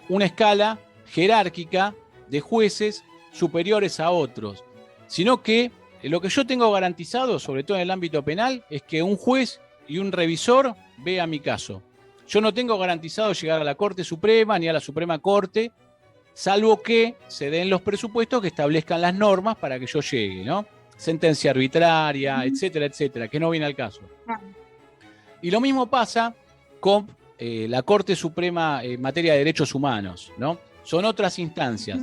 una escala jerárquica de jueces superiores a otros, sino que lo que yo tengo garantizado, sobre todo en el ámbito penal, es que un juez y un revisor vea mi caso. Yo no tengo garantizado llegar a la Corte Suprema ni a la Suprema Corte, salvo que se den los presupuestos que establezcan las normas para que yo llegue, ¿no? Sentencia arbitraria, etcétera, etcétera, que no viene al caso. Y lo mismo pasa con la Corte Suprema en materia de derechos humanos, ¿no? Son otras instancias.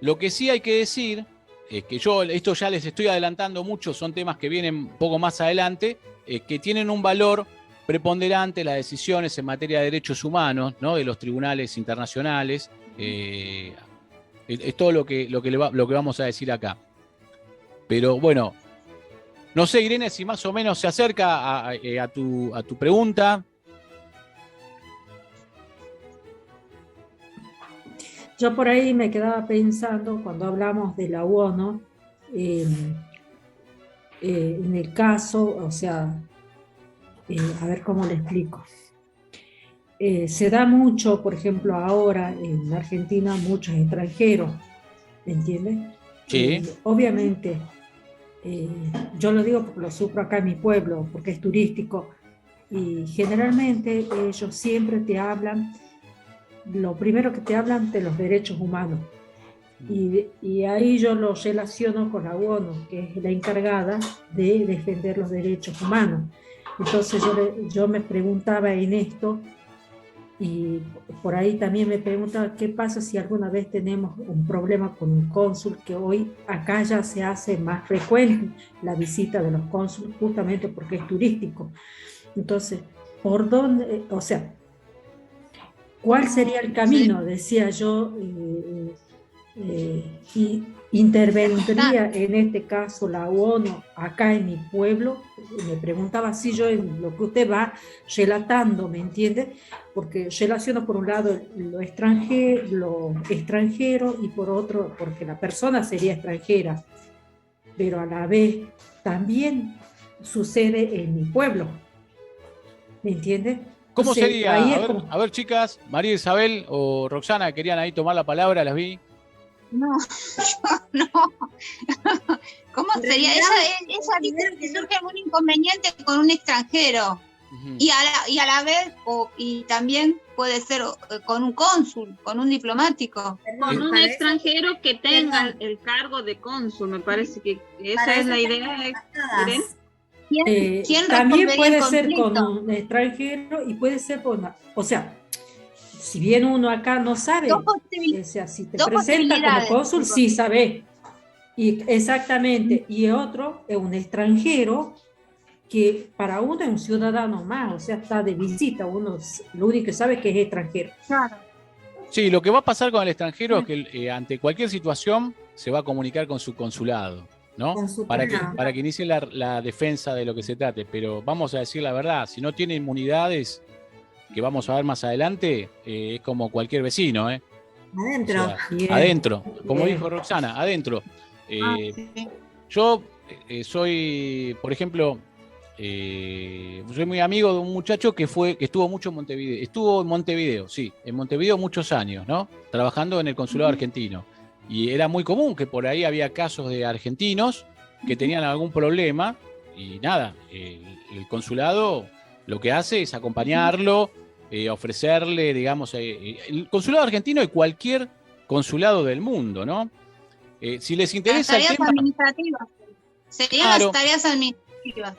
Lo que sí hay que decir es que esto ya les estoy adelantando mucho, son temas que vienen un poco más adelante, que tienen un valor preponderante las decisiones en materia de derechos humanos, ¿no? De los tribunales internacionales. Es todo lo que vamos a decir acá. Pero bueno, no sé, Irene, si más o menos se acerca a tu pregunta. Yo por ahí me quedaba pensando, cuando hablamos de la ONU, en el caso, o sea, a ver cómo le explico. Se da mucho, por ejemplo, ahora en Argentina, muchos extranjeros, ¿me entiendes? Sí. Obviamente, yo lo digo porque lo sufro acá en mi pueblo, porque es turístico, y generalmente ellos siempre te hablan, lo primero que te hablan de los derechos humanos. Y ahí yo lo relaciono con la ONU, que es la encargada de defender los derechos humanos. Entonces yo me preguntaba en esto, y por ahí también me preguntaba qué pasa si alguna vez tenemos un problema con un cónsul, que hoy acá ya se hace más frecuente la visita de los cónsules, justamente porque es turístico. Entonces, ¿por dónde? O sea, ¿cuál sería el camino? Decía yo, y intervendría en este caso la ONU acá en mi pueblo. Me preguntaba si yo en lo que usted va relatando, ¿me entiende? Porque relaciono por un lado lo extranjero y por otro porque la persona sería extranjera, pero a la vez también sucede en mi pueblo, ¿me entiende? ¿Cómo sería? A ver, chicas, María Isabel o Roxana, querían ahí tomar la palabra, las vi. No, yo no. ¿Cómo sería? Ella dice que surge algún inconveniente con un extranjero. Y a la vez, y también puede ser con un cónsul, con un diplomático. Con un extranjero que tenga el cargo de cónsul, me parece que esa es la idea. ¿Quién también puede ser con un extranjero y puede ser con, o sea, si bien uno acá no sabe, o sea, si te presenta como cónsul, sí sabe. Y exactamente, y otro es un extranjero que para uno es un ciudadano más, o sea, está de visita, uno lo único que sabe es que es extranjero. Claro. Sí, lo que va a pasar con el extranjero es que ante cualquier situación se va a comunicar con su consulado, ¿no? Para que inicie la defensa de lo que se trate, pero vamos a decir la verdad, si no tiene inmunidades, que vamos a ver más adelante, es como cualquier vecino, Adentro. O sea, adentro, como dijo Roxana, adentro. Sí. Yo soy, por ejemplo, soy muy amigo de un muchacho que estuvo mucho en Montevideo. Estuvo en Montevideo, sí, en Montevideo muchos años, ¿no? Trabajando en el consulado argentino. Y era muy común que por ahí había casos de argentinos que tenían algún problema y nada, el consulado lo que hace es acompañarlo, ofrecerle, digamos, el consulado argentino y cualquier consulado del mundo, ¿no? Si les interesa las tareas administrativas. Serían las tareas administrativas.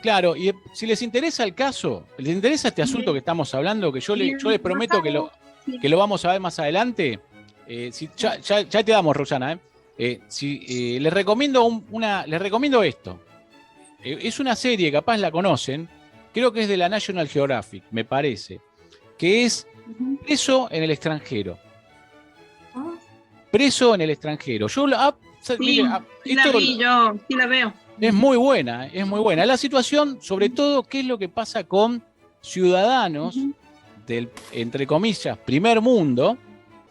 Claro, y si les interesa el caso, les interesa este asunto que estamos hablando, que yo les prometo que lo vamos a ver más adelante, Ya te damos, Rosana. Les recomiendo esto. Es una serie, capaz la conocen, creo que es de la National Geographic, me parece, que es Preso en el extranjero. Preso en el extranjero. Sí la veo. Es muy buena, es muy buena. La situación, sobre todo, qué es lo que pasa con ciudadanos del, entre comillas, primer mundo,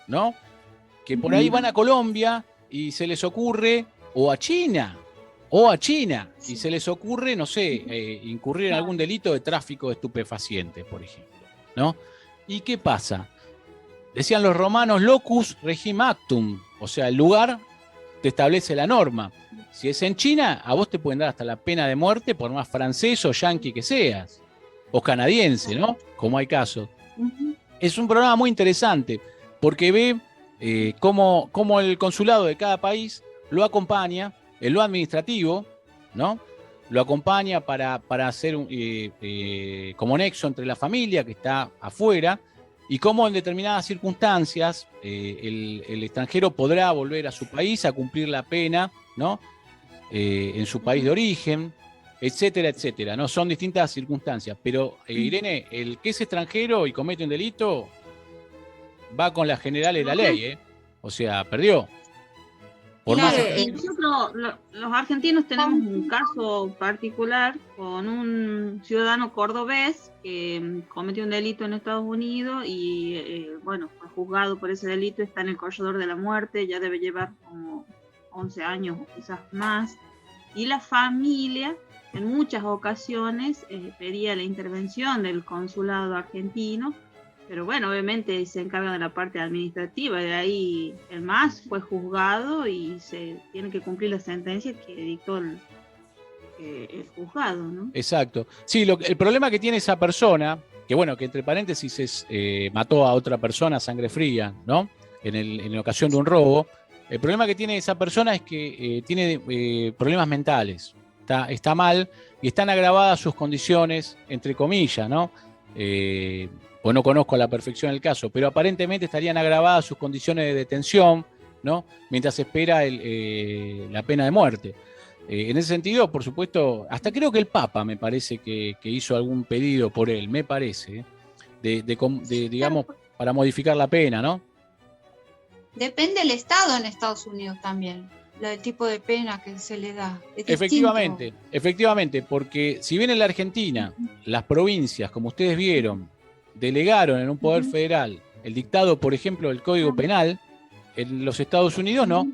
¿no? Que por ahí van a Colombia y se les ocurre, o a China, y se les ocurre, no sé, incurrir en algún delito de tráfico de estupefacientes, por ejemplo, ¿no? ¿Y qué pasa? Decían los romanos, locus regim actum, o sea, el lugar te establece la norma. Si es en China, a vos te pueden dar hasta la pena de muerte por más francés o yanqui que seas, o canadiense, ¿no? Como hay casos. Es un programa muy interesante, porque ve cómo el consulado de cada país lo acompaña en lo administrativo, ¿no? Lo acompaña para hacer como nexo entre la familia que está afuera, y cómo en determinadas circunstancias el extranjero podrá volver a su país a cumplir la pena, ¿no? En su país de origen, etcétera, etcétera, ¿no? Son distintas circunstancias, pero Irene, el que es extranjero y comete un delito va con las generales de la ley, o sea, perdió. Nosotros, los argentinos, tenemos un caso particular con un ciudadano cordobés que cometió un delito en Estados Unidos y, fue juzgado por ese delito, está en el corredor de la muerte, ya debe llevar como 11 años o quizás más. Y la familia, en muchas ocasiones, pedía la intervención del consulado argentino, pero obviamente se encarga de la parte administrativa, de ahí el MAS fue juzgado y se tiene que cumplir la sentencia que dictó el juzgado, ¿no? Exacto. Sí, el problema que tiene esa persona, que entre paréntesis mató a otra persona a sangre fría, ¿no? En ocasión de un robo. El problema que tiene esa persona es que tiene problemas mentales, está mal y están agravadas sus condiciones, entre comillas, ¿no? Pues no conozco a la perfección el caso, pero aparentemente estarían agravadas sus condiciones de detención, ¿no? Mientras espera la pena de muerte. En ese sentido, por supuesto, hasta creo que el Papa me parece que hizo algún pedido por él, me parece, digamos, para modificar la pena, ¿no? Depende del estado en Estados Unidos también, el tipo de pena que se le da. Efectivamente, porque si bien en la Argentina las provincias, como ustedes vieron, delegaron en un poder federal el dictado, por ejemplo, del Código Penal, en los Estados Unidos no,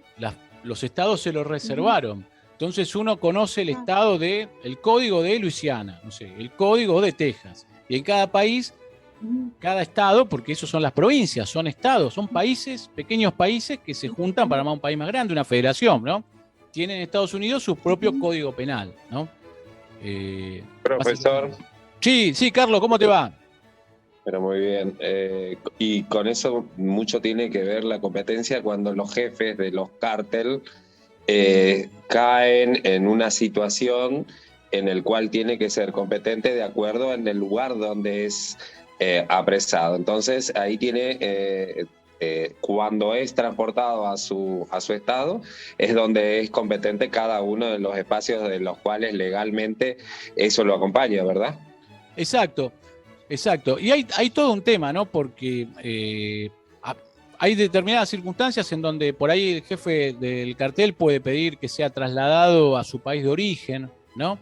los estados se lo reservaron. Entonces uno conoce el estado el Código de Luisiana, no sé, el Código de Texas, y en cada país, cada estado, porque esos son las provincias, son estados, son países, pequeños países que se juntan para armar un país más grande, una federación, ¿no? Tienen en Estados Unidos su propio Código Penal, ¿no? Profesor. Sí, Carlos, ¿cómo te va? Pero muy bien. Y con eso mucho tiene que ver la competencia cuando los jefes de los cárteles caen en una situación en el cual tiene que ser competente de acuerdo en el lugar donde es apresado. Entonces ahí tiene, cuando es transportado a su estado, es donde es competente cada uno de los espacios de los cuales legalmente eso lo acompaña, ¿verdad? Exacto. Y hay todo un tema, ¿no? Porque hay determinadas circunstancias en donde por ahí el jefe del cartel puede pedir que sea trasladado a su país de origen, ¿no?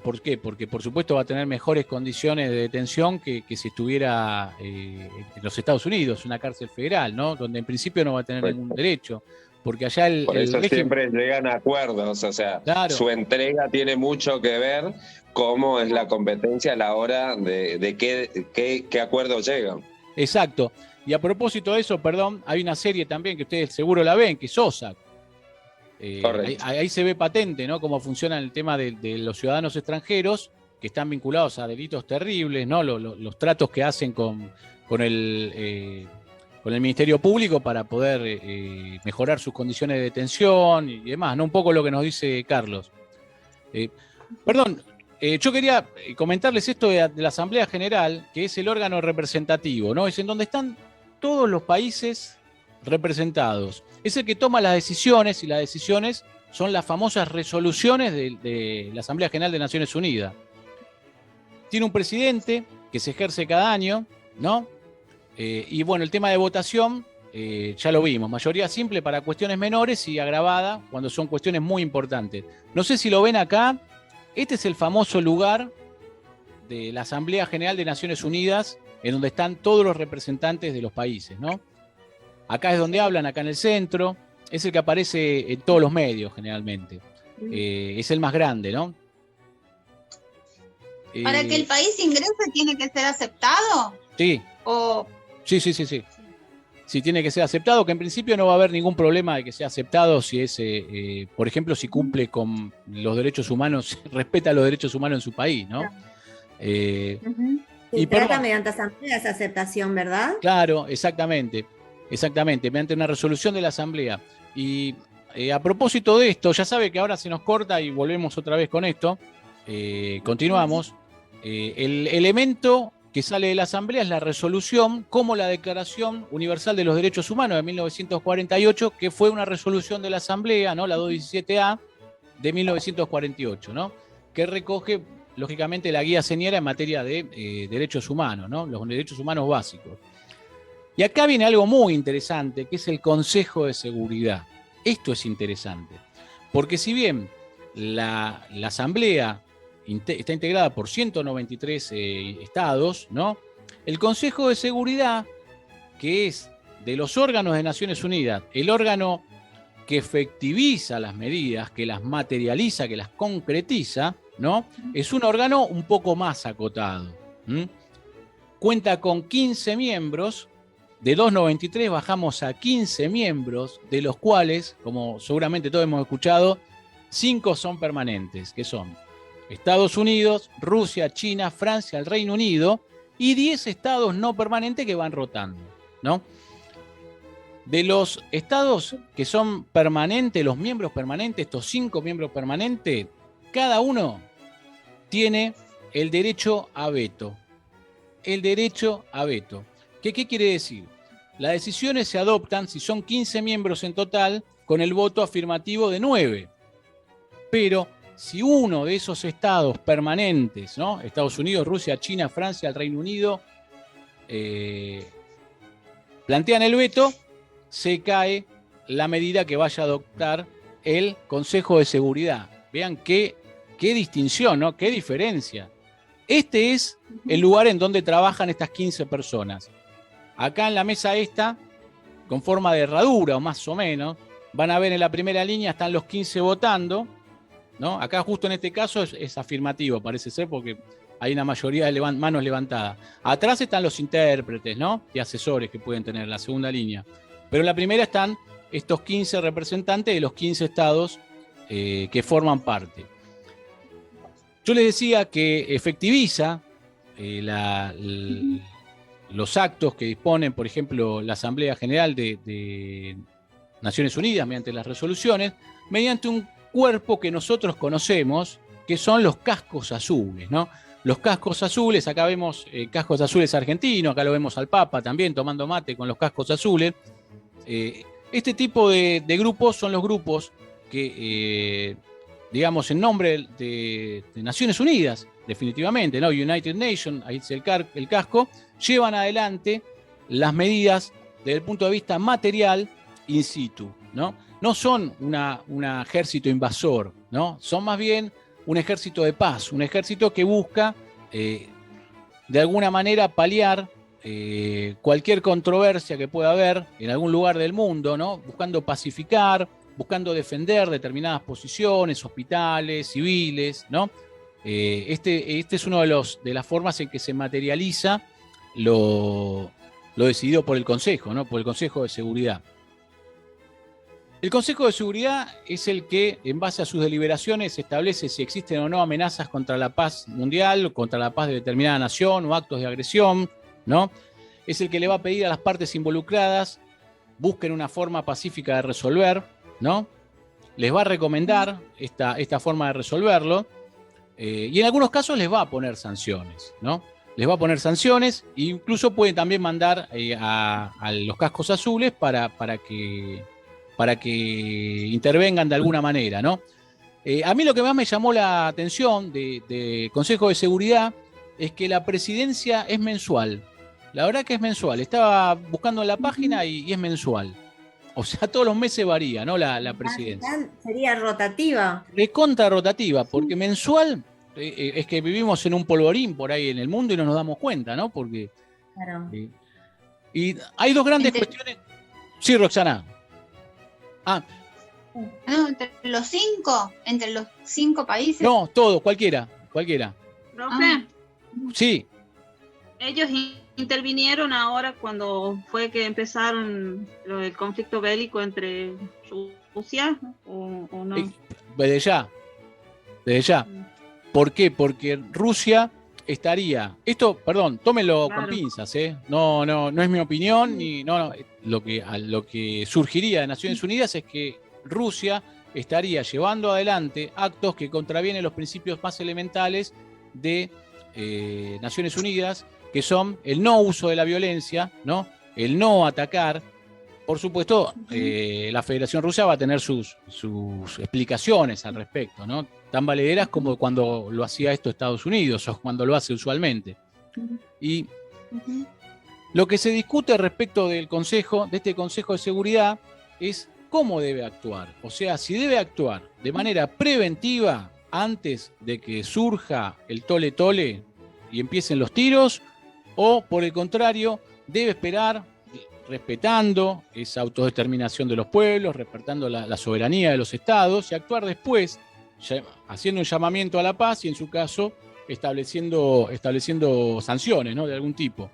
¿Por qué? Porque por supuesto va a tener mejores condiciones de detención que si estuviera en los Estados Unidos, una cárcel federal, ¿no? Donde en principio no va a tener ningún derecho. Porque allá por eso siempre llegan a acuerdos, o sea, claro, su entrega tiene mucho que ver cómo es la competencia a la hora de qué acuerdo llegan. Exacto. Y a propósito de eso, hay una serie también que ustedes seguro la ven, que es Ozark. Ahí se ve patente, ¿no? Cómo funciona el tema de los ciudadanos extranjeros que están vinculados a delitos terribles, ¿no? Los tratos que hacen con el Ministerio Público para poder mejorar sus condiciones de detención y demás, ¿no? Un poco lo que nos dice Carlos. Yo quería comentarles esto de la Asamblea General, que es el órgano representativo, ¿no? Es en donde están todos los países representados. Es el que toma las decisiones, y las decisiones son las famosas resoluciones de la Asamblea General de Naciones Unidas. Tiene un presidente que se ejerce cada año, ¿no? Y bueno, el tema de votación, ya lo vimos, mayoría simple para cuestiones menores y agravada cuando son cuestiones muy importantes. No sé si lo ven acá, este es el famoso lugar de la Asamblea General de Naciones Unidas, en donde están todos los representantes de los países, ¿no? Acá es donde hablan, acá en el centro, es el que aparece en todos los medios generalmente. Es el más grande, ¿no? ¿Para que el país ingrese tiene que ser aceptado? Sí. ¿O? Sí. Sí, tiene que ser aceptado, que en principio no va a haber ningún problema de que sea aceptado si es, por ejemplo, si cumple con los derechos humanos, respeta los derechos humanos en su país, ¿no? Se trata mediante asamblea esa aceptación, ¿verdad? Claro, exactamente, mediante una resolución de la asamblea. Y a propósito de esto, ya sabe que ahora se nos corta y volvemos otra vez con esto, continuamos. El elemento que sale de la Asamblea es la resolución, como la Declaración Universal de los Derechos Humanos de 1948, que fue una resolución de la Asamblea, ¿no? La 217A de 1948, ¿no? Que recoge, lógicamente, la guía señera en materia de derechos humanos, ¿no? Los derechos humanos básicos. Y acá viene algo muy interesante, que es el Consejo de Seguridad. Esto es interesante, porque si bien la Asamblea está integrada por 193 estados, ¿no? El Consejo de Seguridad, que es de los órganos de Naciones Unidas, el órgano que efectiviza las medidas, que las materializa, que las concretiza, ¿no? Es un órgano un poco más acotado. Cuenta con 15 miembros, de 293 bajamos a 15 miembros, de los cuales, como seguramente todos hemos escuchado, 5 son permanentes, que son Estados Unidos, Rusia, China, Francia, el Reino Unido, y 10 estados no permanentes que van rotando, ¿no? De los estados que son permanentes, los miembros permanentes, estos 5 miembros permanentes, cada uno tiene el derecho a veto. El derecho a veto. ¿Qué quiere decir? Las decisiones se adoptan, si son 15 miembros en total, con el voto afirmativo de 9. Pero si uno de esos estados permanentes, ¿no? Estados Unidos, Rusia, China, Francia, el Reino Unido, plantean el veto, se cae la medida que vaya a adoptar el Consejo de Seguridad. Vean qué distinción, ¿no? Qué diferencia. Este es el lugar en donde trabajan estas 15 personas. Acá en la mesa esta, con forma de herradura o más o menos, van a ver en la primera línea están los 15 votando, ¿no? Acá justo en este caso es afirmativo, parece ser, porque hay una mayoría de manos levantadas. Atrás están los intérpretes, ¿no? Y asesores que pueden tener la segunda línea. Pero en la primera están estos 15 representantes de los 15 estados que forman parte. Yo les decía que efectiviza los actos que disponen, por ejemplo, la Asamblea General de Naciones Unidas mediante las resoluciones, mediante un cuerpo que nosotros conocemos, que son los cascos azules, ¿no? Los cascos azules, acá vemos cascos azules argentinos, acá lo vemos al Papa también tomando mate con los cascos azules. Este tipo de grupos son los grupos que, digamos, en nombre de Naciones Unidas, definitivamente, ¿no? United Nations, ahí es el casco, llevan adelante las medidas desde el punto de vista material in situ, ¿no? No son un ejército invasor, ¿no? Son más bien un ejército de paz, un ejército que busca de alguna manera paliar cualquier controversia que pueda haber en algún lugar del mundo, ¿no? Buscando pacificar, buscando defender determinadas posiciones, hospitales, civiles, ¿no? Este es uno de las formas en que se materializa lo decidido por el Consejo, ¿no? Por el Consejo de Seguridad. El Consejo de Seguridad es el que, en base a sus deliberaciones, establece si existen o no amenazas contra la paz mundial, contra la paz de determinada nación o actos de agresión, ¿no? Es el que le va a pedir a las partes involucradas busquen una forma pacífica de resolver, ¿no? Les va a recomendar esta forma de resolverlo y en algunos casos les va a poner sanciones, ¿no? les va a poner sanciones e incluso pueden también mandar a los cascos azules para que intervengan de alguna manera, ¿no? A mí lo que más me llamó la atención de Consejo de Seguridad es que la presidencia es mensual. La verdad que es mensual. Estaba buscando en la página y es mensual. O sea, todos los meses varía, ¿no? La presidencia. Sería rotativa. Recontra rotativa, porque mensual es que vivimos en un polvorín por ahí en el mundo y no nos damos cuenta, ¿no? Porque. Claro. Y hay dos grandes cuestiones. Sí, Roxana. No, entre los cinco países. No, todos, cualquiera. Profe, Sí. ellos intervinieron ahora cuando fue que empezaron el conflicto bélico entre Rusia o no. Desde ya. ¿Por qué? Porque Rusia estaría. Esto, perdón, tómenlo con pinzas, ¿eh? No es mi opinión, lo que surgiría de Naciones Unidas es que Rusia estaría llevando adelante actos que contravienen los principios más elementales de Naciones Unidas, que son el no uso de la violencia, ¿no? El no atacar. Por supuesto, la Federación Rusa va a tener sus explicaciones al respecto, ¿no? Tan valederas como cuando lo hacía esto Estados Unidos o cuando lo hace usualmente. Y lo que se discute respecto de este Consejo de Seguridad es cómo debe actuar. O sea, si debe actuar de manera preventiva antes de que surja el tole-tole y empiecen los tiros, o por el contrario, debe esperar respetando esa autodeterminación de los pueblos, respetando la soberanía de los estados y actuar después, haciendo un llamamiento a la paz y en su caso estableciendo sanciones, ¿no? De algún tipo.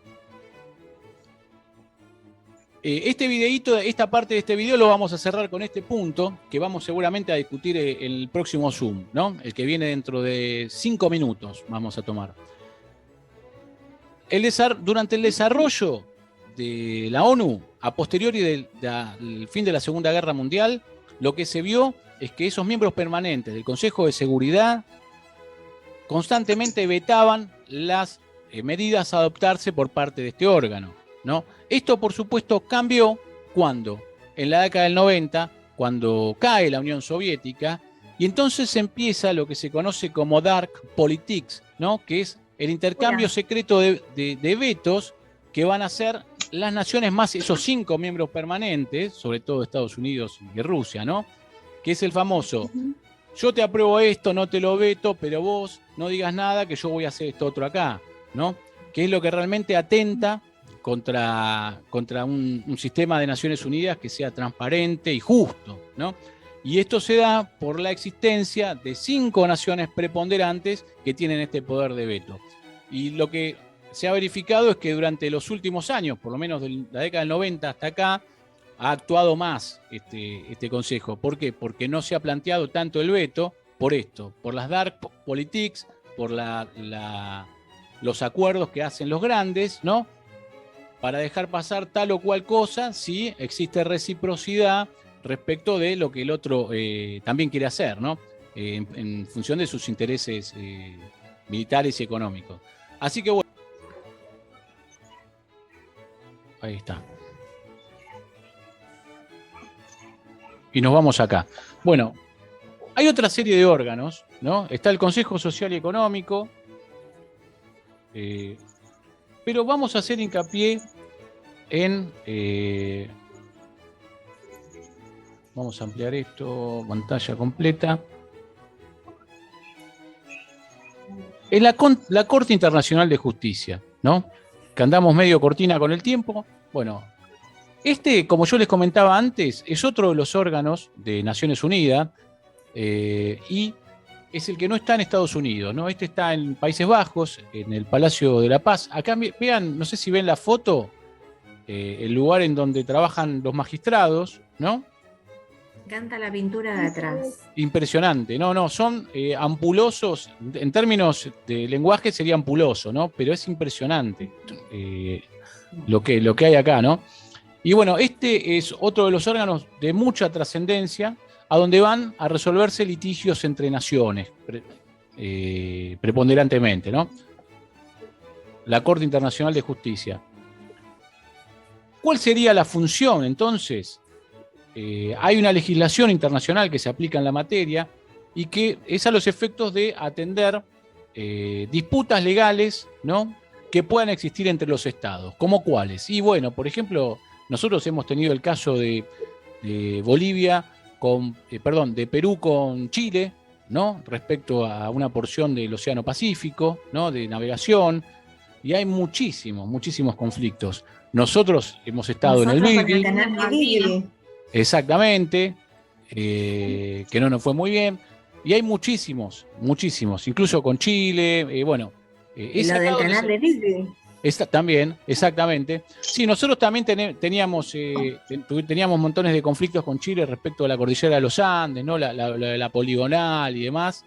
Este videíto, esta parte de este video lo vamos a cerrar con este punto que vamos seguramente a discutir en el próximo Zoom, ¿no? El que viene dentro de 5 minutos vamos a tomar. Durante el desarrollo de la ONU, a posteriori del fin de la Segunda Guerra Mundial, lo que se vio es que esos miembros permanentes del Consejo de Seguridad constantemente vetaban las medidas a adoptarse por parte de este órgano, ¿no? Esto, por supuesto, cambió cuando, en la década del 90, cuando cae la Unión Soviética, y entonces empieza lo que se conoce como Dark Politics, ¿no? Que es el intercambio secreto de vetos que van a hacer las naciones más, esos 5 miembros permanentes, sobre todo Estados Unidos y Rusia, ¿no? Que es el famoso, yo te apruebo esto, no te lo veto, pero vos no digas nada que yo voy a hacer esto otro acá, ¿no? Que es lo que realmente atenta contra un sistema de Naciones Unidas que sea transparente y justo, ¿no? Y esto se da por la existencia de 5 naciones preponderantes que tienen este poder de veto. Y lo que se ha verificado es que durante los últimos años, por lo menos de la década del 90 hasta acá, ha actuado más este Consejo. ¿Por qué? Porque no se ha planteado tanto el veto por esto, por las dark politics, por los acuerdos que hacen los grandes, ¿no? Para dejar pasar tal o cual cosa si existe reciprocidad respecto de lo que el otro también quiere hacer, ¿no? En función de sus intereses militares y económicos. Así que bueno. Ahí está. Y nos vamos acá. Bueno, hay otra serie de órganos, ¿no? Está el Consejo Social y Económico, pero vamos a hacer hincapié en... vamos a ampliar esto, pantalla completa. En la Corte Internacional de Justicia, ¿no? Que andamos medio cortina con el tiempo. Bueno, como yo les comentaba antes, es otro de los órganos de Naciones Unidas y es el que no está en Estados Unidos, ¿no? Este está en Países Bajos, en el Palacio de la Paz. Acá vean, no sé si ven la foto, el lugar en donde trabajan los magistrados, ¿no? Me encanta la pintura de atrás. Impresionante, son ampulosos, en términos de lenguaje sería ampuloso, ¿no? Pero es impresionante lo que hay acá, ¿no? Y bueno, este es otro de los órganos de mucha trascendencia, a donde van a resolverse litigios entre naciones, preponderantemente, ¿no? la Corte Internacional de Justicia. ¿Cuál sería la función entonces? Hay una legislación internacional que se aplica en la materia y que es a los efectos de atender disputas legales, ¿no?, que puedan existir entre los estados. ¿Cómo cuáles? Y bueno, por ejemplo, nosotros hemos tenido el caso de de Perú con Chile, ¿no?, respecto a una porción del Océano Pacífico, ¿no?, de navegación, y hay muchísimos conflictos. Nosotros hemos estado en el Bibi, exactamente, que no nos fue muy bien, y hay muchísimos, incluso con Chile, bueno. Y lo del canal de Bibi. También, exactamente. Sí, nosotros también teníamos montones de conflictos con Chile respecto a la cordillera de los Andes, ¿no? La poligonal y demás.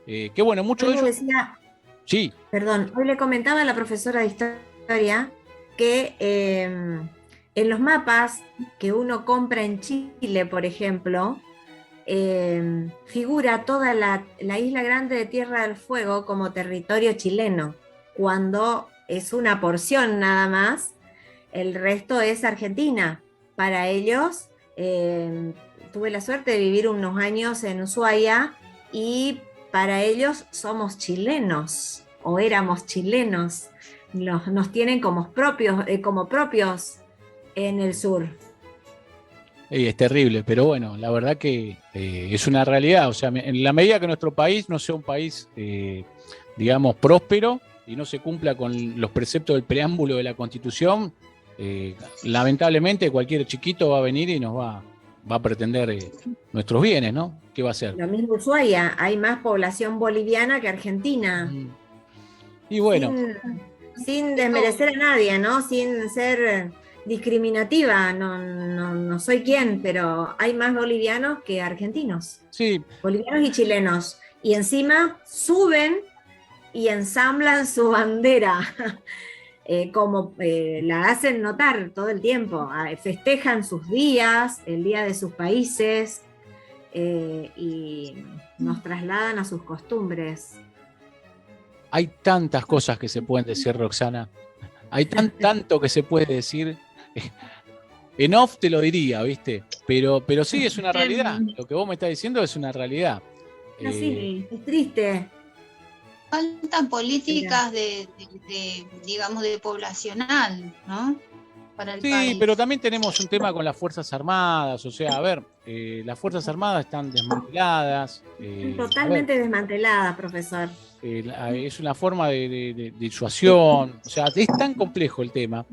Que bueno, mucho de ello... Sí. Perdón, hoy le comentaba a la profesora de historia que en los mapas que uno compra en Chile, por ejemplo, figura toda la isla grande de Tierra del Fuego como territorio chileno, cuando es una porción nada más, el resto es Argentina. Para ellos, tuve la suerte de vivir unos años en Ushuaia y para ellos somos chilenos, o éramos chilenos, nos tienen como propios en el sur. Es terrible, pero bueno, la verdad que es una realidad. O sea, en la medida que nuestro país no sea un país, digamos, próspero y no se cumpla con los preceptos del preámbulo de la Constitución, lamentablemente cualquier chiquito va a venir y nos va a pretender nuestros bienes, ¿no? ¿Qué va a hacer? Lo mismo Ushuaia, hay más población boliviana que argentina. Y bueno. Sin desmerecer a nadie, ¿no? Sin ser discriminativa, no soy quien, pero hay más bolivianos que argentinos. Sí. Bolivianos y chilenos. Y encima suben y ensamblan su bandera, como la hacen notar todo el tiempo. Festejan sus días, el día de sus países, y nos trasladan a sus costumbres. Hay tantas cosas que se pueden decir, Roxana. Hay tanto que se puede decir. En off te lo diría, ¿viste? Pero sí, es una realidad. Lo que vos me estás diciendo es una realidad. Sí, es triste. Faltan políticas digamos, de poblacional, ¿no? Para el país. Pero también tenemos un tema con las Fuerzas Armadas. O sea, a ver, las Fuerzas Armadas están desmanteladas. Totalmente desmanteladas, profesor. Es una forma de disuasión. O sea, es tan complejo el tema.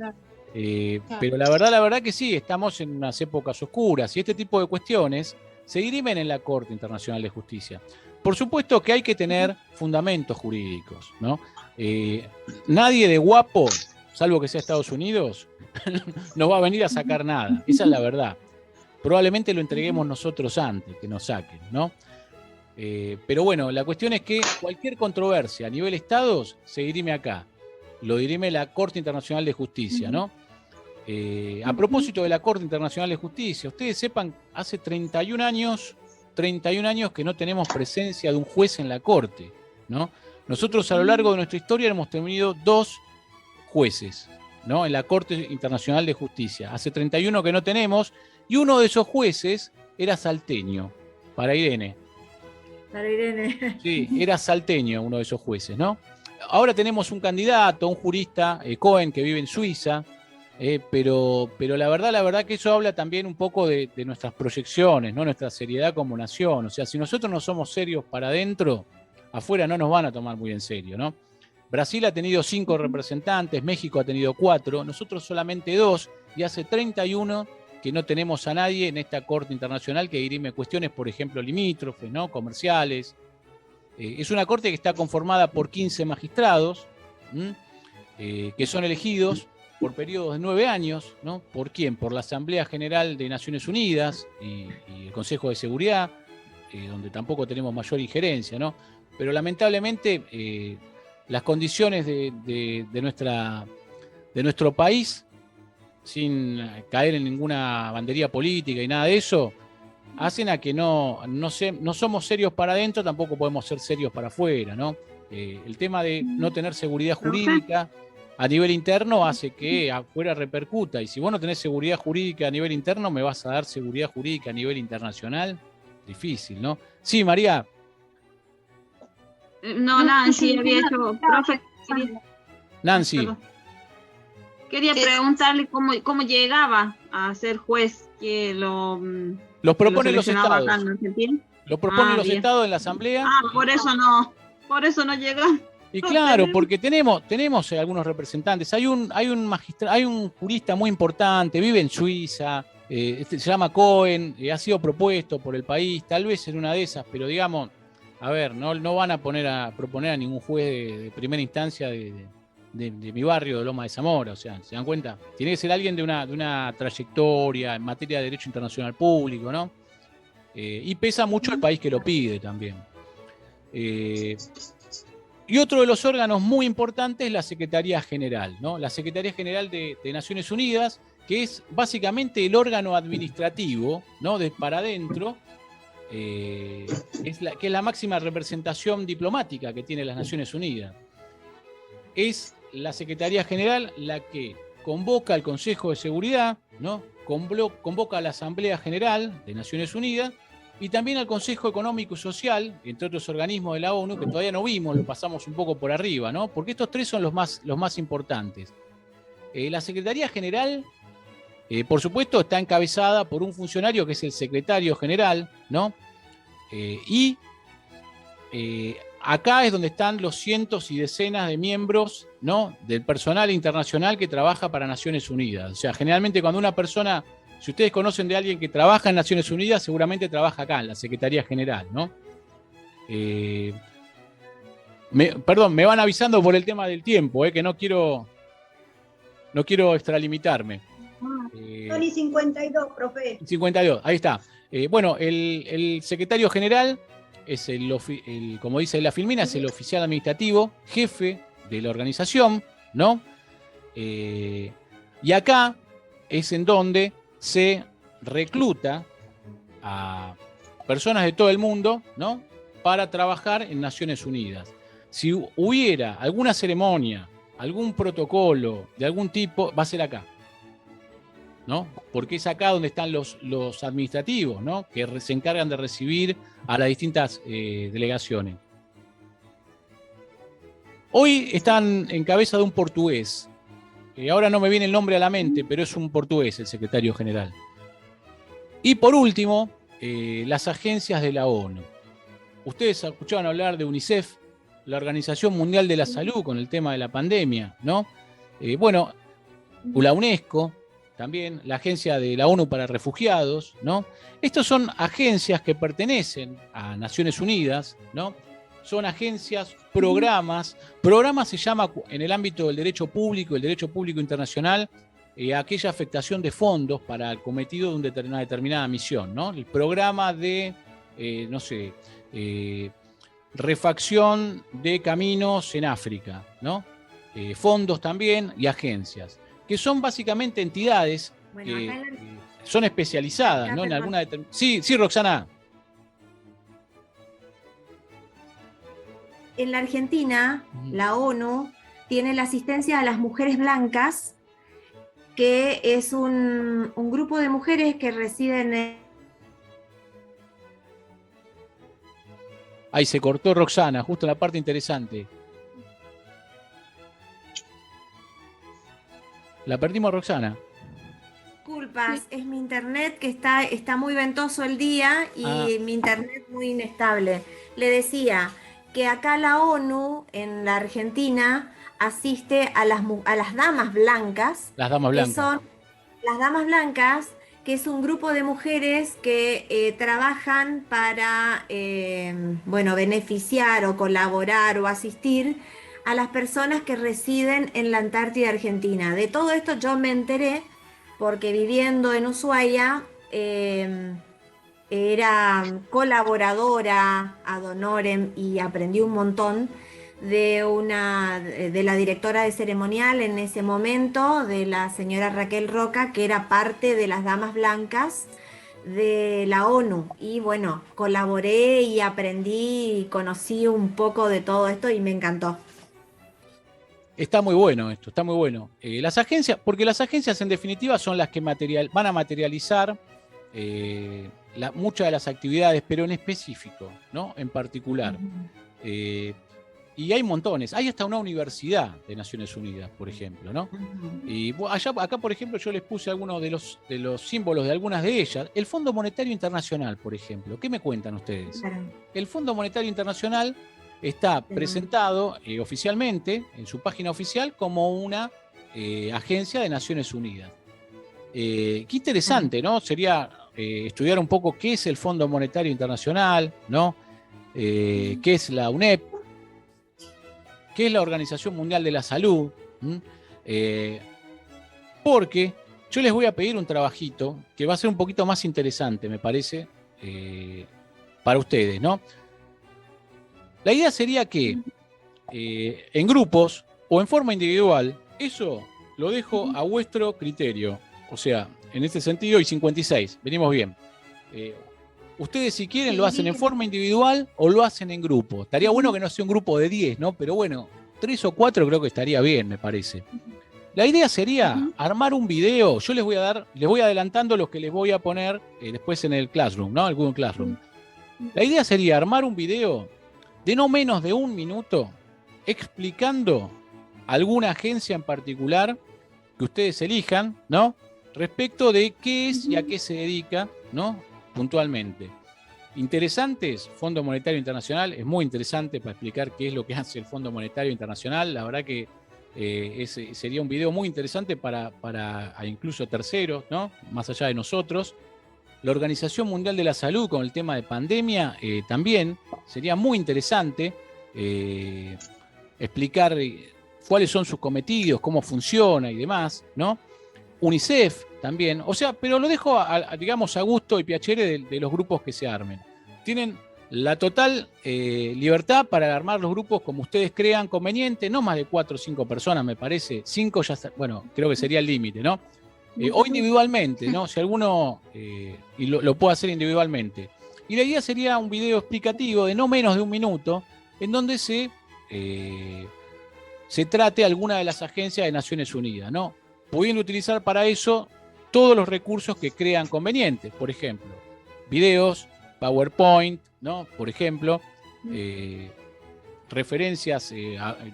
Pero la verdad que sí, estamos en unas épocas oscuras y este tipo de cuestiones se dirimen en la Corte Internacional de Justicia. Por supuesto que hay que tener fundamentos jurídicos, ¿no? Nadie de guapo, salvo que sea Estados Unidos, no va a venir a sacar nada. Esa es la verdad. Probablemente lo entreguemos nosotros antes que nos saquen, ¿no? Pero bueno, la cuestión es que cualquier controversia a nivel estados se dirime acá. Lo dirime la Corte Internacional de Justicia, ¿no? A propósito de la Corte Internacional de Justicia, ustedes sepan, hace 31 años que no tenemos presencia de un juez en la Corte, ¿no? Nosotros a lo largo de nuestra historia hemos tenido 2 jueces, ¿no?, en la Corte Internacional de Justicia. Hace 31 que no tenemos, y uno de esos jueces era salteño, para Irene. Sí, era salteño uno de esos jueces, ¿no? Ahora tenemos un candidato, un jurista, Cohen, que vive en Suiza, pero la verdad que eso habla también un poco de nuestras proyecciones, ¿no? Nuestra seriedad como nación. O sea, si nosotros no somos serios para adentro, afuera no nos van a tomar muy en serio, ¿no? Brasil ha tenido 5 representantes, México ha tenido 4, nosotros solamente 2, y hace 31 que no tenemos a nadie en esta Corte Internacional que dirime cuestiones, por ejemplo, limítrofes, ¿no?, comerciales. Es una corte que está conformada por 15 magistrados, que son elegidos por periodos de 9 años, ¿no? ¿Por quién? Por la Asamblea General de Naciones Unidas y el Consejo de Seguridad, donde tampoco tenemos mayor injerencia, ¿no? Pero lamentablemente las condiciones de nuestro país, sin caer en ninguna bandería política y nada de eso, hacen a que no somos serios para adentro, tampoco podemos ser serios para afuera, ¿no? El tema de no tener seguridad jurídica a nivel interno hace que afuera repercuta. Y si vos no tenés seguridad jurídica a nivel interno, ¿me vas a dar seguridad jurídica a nivel internacional? Difícil, ¿no? Sí, María. No, Nancy había hecho... Profe, Nancy. Perdón. Quería preguntarle cómo llegaba a ser juez, que los proponen los estados. Acá en Argentina. Lo proponen los estados en la asamblea. Por eso no llega. Y claro, porque tenemos algunos representantes. Hay un jurista muy importante, vive en Suiza, se llama Cohen, ha sido propuesto por el país, tal vez en una de esas, pero digamos, a ver, no van a proponer a ningún juez de primera instancia de mi barrio de Loma de Zamora, o sea, ¿se dan cuenta? Tiene que ser alguien de una trayectoria en materia de derecho internacional público, ¿no? Y pesa mucho el país que lo pide también. Y otro de los órganos muy importantes es la Secretaría General, ¿no? La Secretaría General de Naciones Unidas, que es básicamente el órgano administrativo, ¿no? De para adentro, que es la máxima representación diplomática que tiene las Naciones Unidas. Es la Secretaría General la que convoca al Consejo de Seguridad, ¿no? Convoca a la Asamblea General de Naciones Unidas y también al Consejo Económico y Social, entre otros organismos de la ONU, que todavía no vimos, lo pasamos un poco por arriba, ¿no? Porque estos tres son los más importantes. La Secretaría General, por supuesto, está encabezada por un funcionario que es el Secretario General, ¿no? Acá es donde están los cientos y decenas de miembros, ¿no? Del personal internacional que trabaja para Naciones Unidas. O sea, generalmente cuando una persona, si ustedes conocen de alguien que trabaja en Naciones Unidas, seguramente trabaja acá, en la Secretaría General, ¿no? Me van avisando por el tema del tiempo, que no quiero extralimitarme. Tony 52, profe. 52, ahí está. Bueno, el secretario general es como dice la filmina, es el oficial administrativo, jefe de la organización, ¿no? Y acá es en donde se recluta a personas de todo el mundo, ¿no? Para trabajar en Naciones Unidas. Si hubiera alguna ceremonia, algún protocolo de algún tipo, va a ser acá, ¿no? Porque es acá donde están los administrativos, ¿no? Que se encargan de recibir a las distintas delegaciones. Hoy están en cabeza de un portugués. Ahora no me viene el nombre a la mente, pero es un portugués el secretario general. Y por último, las agencias de la ONU. Ustedes escuchaban hablar de UNICEF, la Organización Mundial de la Salud, con el tema de la pandemia, ¿no? Bueno, la UNESCO, también la Agencia de la ONU para Refugiados, ¿no? Estos son agencias que pertenecen a Naciones Unidas, ¿no? Son agencias, programas. Programas se llama en el ámbito del derecho público, el derecho público internacional, aquella afectación de fondos para el cometido de una determinada misión, ¿no? El programa de, refacción de caminos en África, ¿no? Fondos también y agencias, que son básicamente entidades que son especializadas, ¿no? En alguna Sí, Roxana. En la Argentina, la ONU tiene la asistencia a las mujeres blancas, que es un grupo de mujeres que residen en... Ahí se cortó Roxana, justo en la parte interesante. La perdimos, Roxana. Disculpas, es mi internet que está muy ventoso el día y mi internet muy inestable. Le decía que acá la ONU en la Argentina asiste a las damas blancas. Las damas blancas. Que son las damas blancas, que es un grupo de mujeres que trabajan para beneficiar o colaborar o asistir a las personas que residen en la Antártida Argentina. De todo esto yo me enteré porque viviendo en Ushuaia era colaboradora ad honorem y aprendí un montón de la directora de ceremonial en ese momento, de la señora Raquel Roca, que era parte de las Damas Blancas de la ONU. Y bueno, colaboré y aprendí y conocí un poco de todo esto y me encantó. Está muy bueno esto, está muy bueno. Las agencias, porque las agencias en definitiva son las que van a materializar muchas de las actividades, pero en específico, ¿no? En particular. Y hay montones. Hay hasta una universidad de Naciones Unidas, por ejemplo, ¿no? Y acá, por ejemplo, yo les puse algunos de los símbolos de algunas de ellas. El Fondo Monetario Internacional, por ejemplo. ¿Qué me cuentan ustedes? El Fondo Monetario Internacional está presentado oficialmente en su página oficial como una agencia de Naciones Unidas. Qué interesante, ¿no? Sería estudiar un poco qué es el Fondo Monetario Internacional, ¿no? Qué es la UNEP, qué es la Organización Mundial de la Salud, porque yo les voy a pedir un trabajito que va a ser un poquito más interesante, me parece, para ustedes, ¿no? La idea sería que en grupos o en forma individual, eso lo dejo a vuestro criterio. O sea, en este sentido, y 56, venimos bien. Ustedes si quieren lo hacen en forma individual o lo hacen en grupo. Estaría bueno que no sea un grupo de 10, ¿no? Pero bueno, 3 o 4 creo que estaría bien, me parece. La idea sería armar un video. Yo les voy adelantando los que les voy a poner después en el Classroom, ¿no? El Google Classroom. La idea sería armar un video de no menos de 1 minuto explicando alguna agencia en particular que ustedes elijan, ¿no? Respecto de qué es y a qué se dedica, ¿no? Puntualmente. Interesantes, Fondo Monetario Internacional, es muy interesante para explicar qué es lo que hace el Fondo Monetario Internacional. La verdad que sería un video muy interesante para incluso terceros, ¿no? Más allá de nosotros. La Organización Mundial de la Salud con el tema de pandemia también sería muy interesante explicar cuáles son sus cometidos, cómo funciona y demás, ¿no? UNICEF también, o sea, pero lo dejo digamos a gusto y piacere de los grupos que se armen. Tienen la total libertad para armar los grupos como ustedes crean conveniente, no más de 4 o 5 personas, me parece. 5 ya está, bueno, creo que sería el límite, ¿no? O individualmente, ¿no? Si alguno y lo puede hacer individualmente. Y la idea sería un video explicativo de no menos de 1 minuto, en donde se trate alguna de las agencias de Naciones Unidas, ¿no? Pudiendo utilizar para eso todos los recursos que crean convenientes, por ejemplo, videos, PowerPoint, ¿no? Por ejemplo, referencias,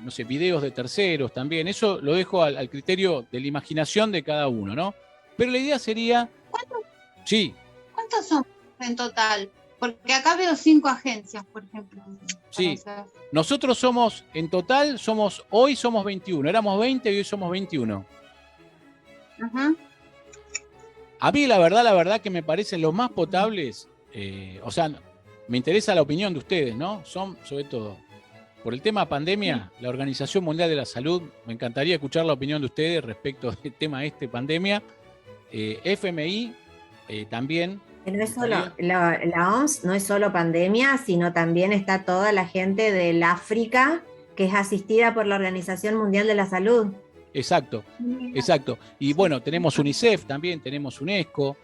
no sé, videos de terceros también. Eso lo dejo al criterio de la imaginación de cada uno, ¿no? Pero la idea sería... ¿Cuántos son en total? Porque acá veo 5 agencias, por ejemplo. Sí, nosotros en total, hoy somos 21. Éramos 20 y hoy somos 21. A mí la verdad que me parecen los más potables, o sea, me interesa la opinión de ustedes, ¿no? Son, sobre todo, por el tema pandemia, la Organización Mundial de la Salud, me encantaría escuchar la opinión de ustedes respecto del tema pandemia. FMI también. No es solo, la OMS no es solo pandemia, sino también está toda la gente del África que es asistida por la Organización Mundial de la Salud. Exacto. Y bueno, tenemos UNICEF también, tenemos UNESCO.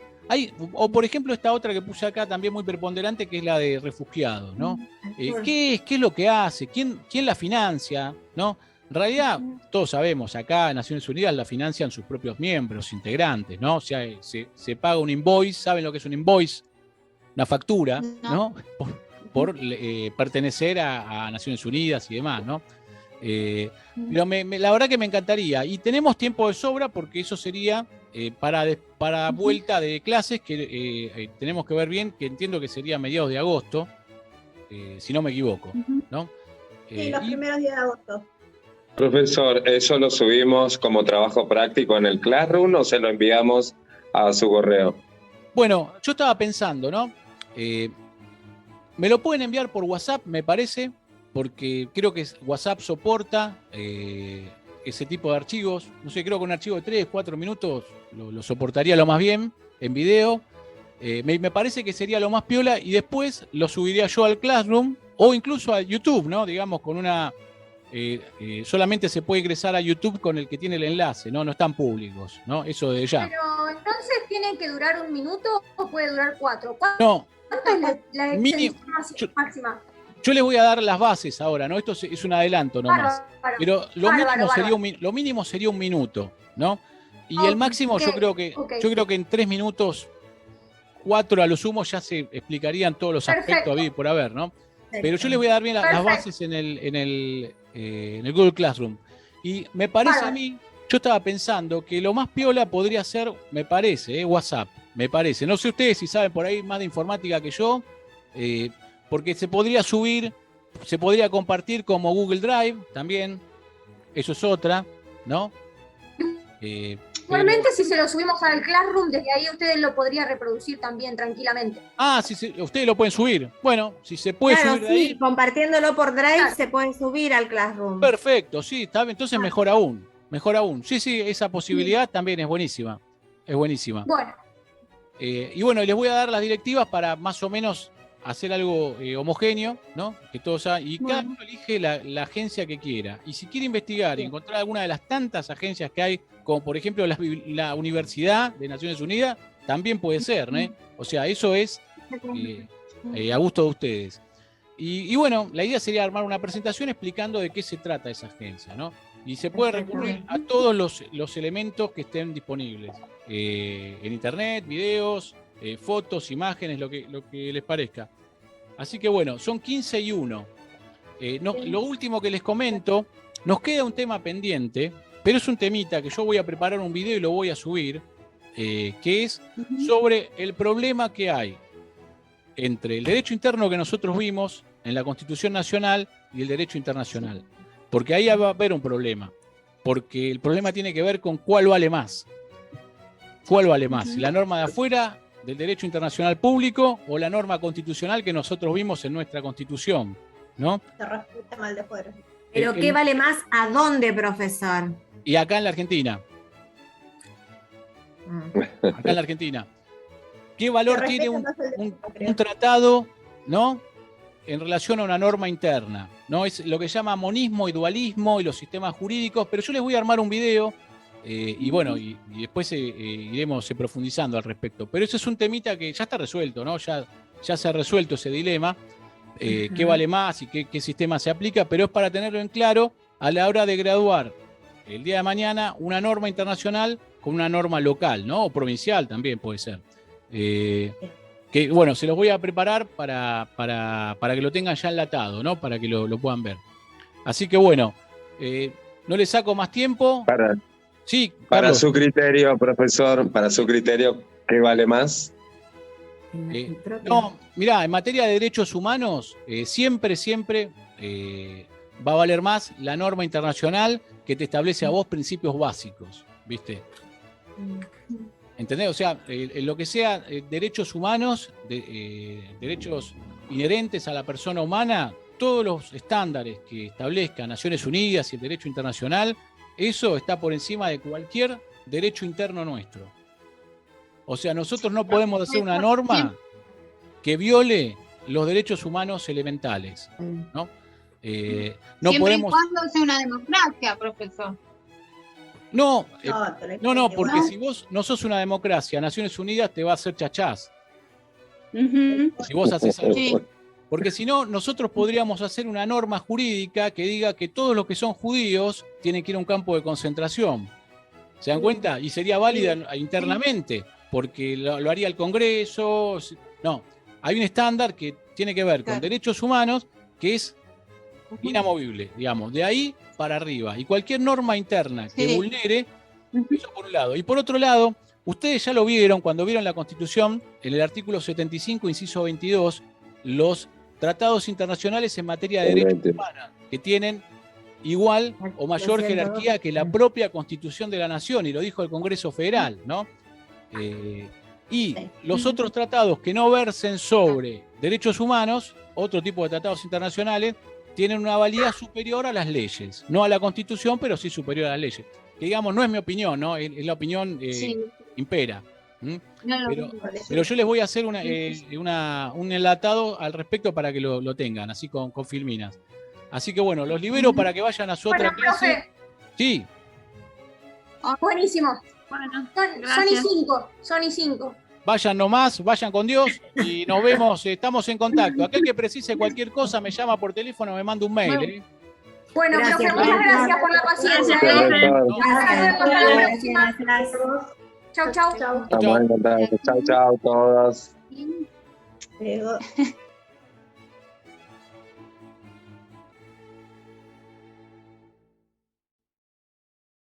O por ejemplo esta otra que puse acá también muy preponderante, que es la de refugiados, ¿no? ¿Qué es lo que hace? ¿Quién la financia? ¿No? En realidad, todos sabemos, acá en Naciones Unidas la financian sus propios miembros, integrantes, ¿no? O sea, se paga un invoice, ¿saben lo que es un invoice? Una factura, ¿no? Por pertenecer a Naciones Unidas y demás, ¿no? Pero la verdad que me encantaría. Y tenemos tiempo de sobra porque eso sería para vuelta de clases que tenemos que ver bien, que entiendo que sería a mediados de agosto, si no me equivoco, ¿no? Sí, los primeros días de agosto. Profesor, ¿eso lo subimos como trabajo práctico en el Classroom o se lo enviamos a su correo? Bueno, yo estaba pensando, ¿no? Me lo pueden enviar por WhatsApp, me parece, porque creo que WhatsApp soporta ese tipo de archivos. No sé, creo que un archivo de 3, 4 minutos lo soportaría lo más bien en video. Me parece que sería lo más piola y después lo subiría yo al Classroom o incluso a YouTube, ¿no? Digamos, con una... solamente se puede ingresar a YouTube con el que tiene el enlace, ¿no? No están públicos, ¿no? Eso de ya. Pero entonces tienen que durar 1 minuto o puede durar 4. No. ¿Cuánto es la extensión máxima? Yo les voy a dar las bases ahora, ¿no? Esto es un adelanto nomás. Pero lo mínimo sería un minuto, ¿no? Y el máximo yo creo que en 3 minutos, 4 a lo sumo, ya se explicarían todos los aspectos habidos por haber, ¿no? Pero yo les voy a dar bien las bases en el Google Classroom. Y me parece a mí, yo estaba pensando que lo más piola podría ser, me parece, WhatsApp, me parece. No sé ustedes si saben por ahí más de informática que yo, porque se podría subir, se podría compartir como Google Drive también, eso es otra, ¿no? Igualmente, si se lo subimos al Classroom, desde ahí ustedes lo podrían reproducir también tranquilamente. Sí, ustedes lo pueden subir. Bueno, si se puede subir de ahí. Compartiéndolo por Drive se puede subir al Classroom. Perfecto, sí, está bien. Entonces mejor aún. Mejor aún. Sí, esa posibilidad también es buenísima. Es buenísima. Bueno. Y bueno, les voy a dar las directivas para más o menos hacer algo homogéneo, ¿no? Que todos y cada uno elige la agencia que quiera. Y si quiere investigar y encontrar alguna de las tantas agencias que hay, como por ejemplo la Universidad de Naciones Unidas, también puede ser, ¿no? O sea, eso es a gusto de ustedes. Y bueno, la idea sería armar una presentación explicando de qué se trata esa agencia, ¿no? Y se puede recurrir a todos los elementos que estén disponibles. En internet, videos, fotos, imágenes, lo que les parezca. Así que bueno, son 15 y 1. Lo último que les comento, nos queda un tema pendiente, pero es un temita que yo voy a preparar un video y lo voy a subir, que es sobre el problema que hay entre el derecho interno que nosotros vimos en la Constitución Nacional y el derecho internacional. Porque ahí va a haber un problema. Porque el problema tiene que ver con cuál vale más. ¿Cuál vale más? ¿La norma de afuera del derecho internacional público o la norma constitucional que nosotros vimos en nuestra Constitución? ¿No? Se respeta mal de fuera. ¿Pero qué vale más a dónde, profesor? Y acá en la Argentina. Acá en la Argentina. ¿Qué valor tiene un tratado, ¿no? En relación a una norma interna, ¿no? Es lo que se llama monismo y dualismo y los sistemas jurídicos, pero yo les voy a armar un video y bueno, y después iremos profundizando al respecto. Pero eso es un temita que ya está resuelto, ¿no? Ya se ha resuelto ese dilema, qué vale más y qué sistema se aplica, pero es para tenerlo en claro a la hora de graduar el día de mañana una norma internacional con una norma local, ¿no? O provincial también puede ser. Que bueno, se los voy a preparar para que lo tengan ya enlatado, ¿no? Para que lo puedan ver. Así que bueno, no les saco más tiempo. Para su criterio, profesor, para su criterio, ¿qué vale más? No, mirá, en materia de derechos humanos, siempre va a valer más la norma internacional que te establece a vos principios básicos, ¿viste? ¿Entendés? O sea, lo que sea derechos humanos, derechos inherentes a la persona humana, todos los estándares que establezcan Naciones Unidas y el derecho internacional, eso está por encima de cualquier derecho interno nuestro. O sea, nosotros no podemos hacer una norma que viole los derechos humanos elementales, ¿no? No podemos... y cuando sea una democracia, profesor. No, porque si vos no sos una democracia, Naciones Unidas te va a hacer chachás. Si vos haces algo. Sí. Porque si no, nosotros podríamos hacer una norma jurídica que diga que todos los que son judíos tienen que ir a un campo de concentración. ¿Se dan cuenta? Y sería válida internamente, porque lo haría el Congreso. No, hay un estándar que tiene que ver con derechos humanos que es inamovible, digamos, de ahí para arriba. Y cualquier norma interna que vulnere, eso por un lado. Y por otro lado, ustedes ya lo vieron cuando vieron la Constitución, en el artículo 75, inciso 22, los tratados internacionales en materia de derechos humanos, que tienen igual o mayor jerarquía que la propia Constitución de la Nación, y lo dijo el Congreso Federal, ¿no? Y los otros tratados que no versen sobre derechos humanos, otro tipo de tratados internacionales, tienen una validad superior a las leyes, no a la Constitución, pero sí superior a las leyes. Que digamos, no es mi opinión, ¿no? Es la opinión impera. Pero yo les voy a hacer un enlatado al respecto para que lo tengan, así con filminas. Así que bueno, los libero para que vayan a su otra clase. Profe. Sí. Buenísimo. Bueno, son y 5. Vayan nomás, vayan con Dios y nos vemos, estamos en contacto. Aquel que precise cualquier cosa me llama por teléfono, me manda un mail. Bueno, profe, muchas gracias por la paciencia. Gracias. Chau, chau. Estamos en contacto. Chau, chau, todos.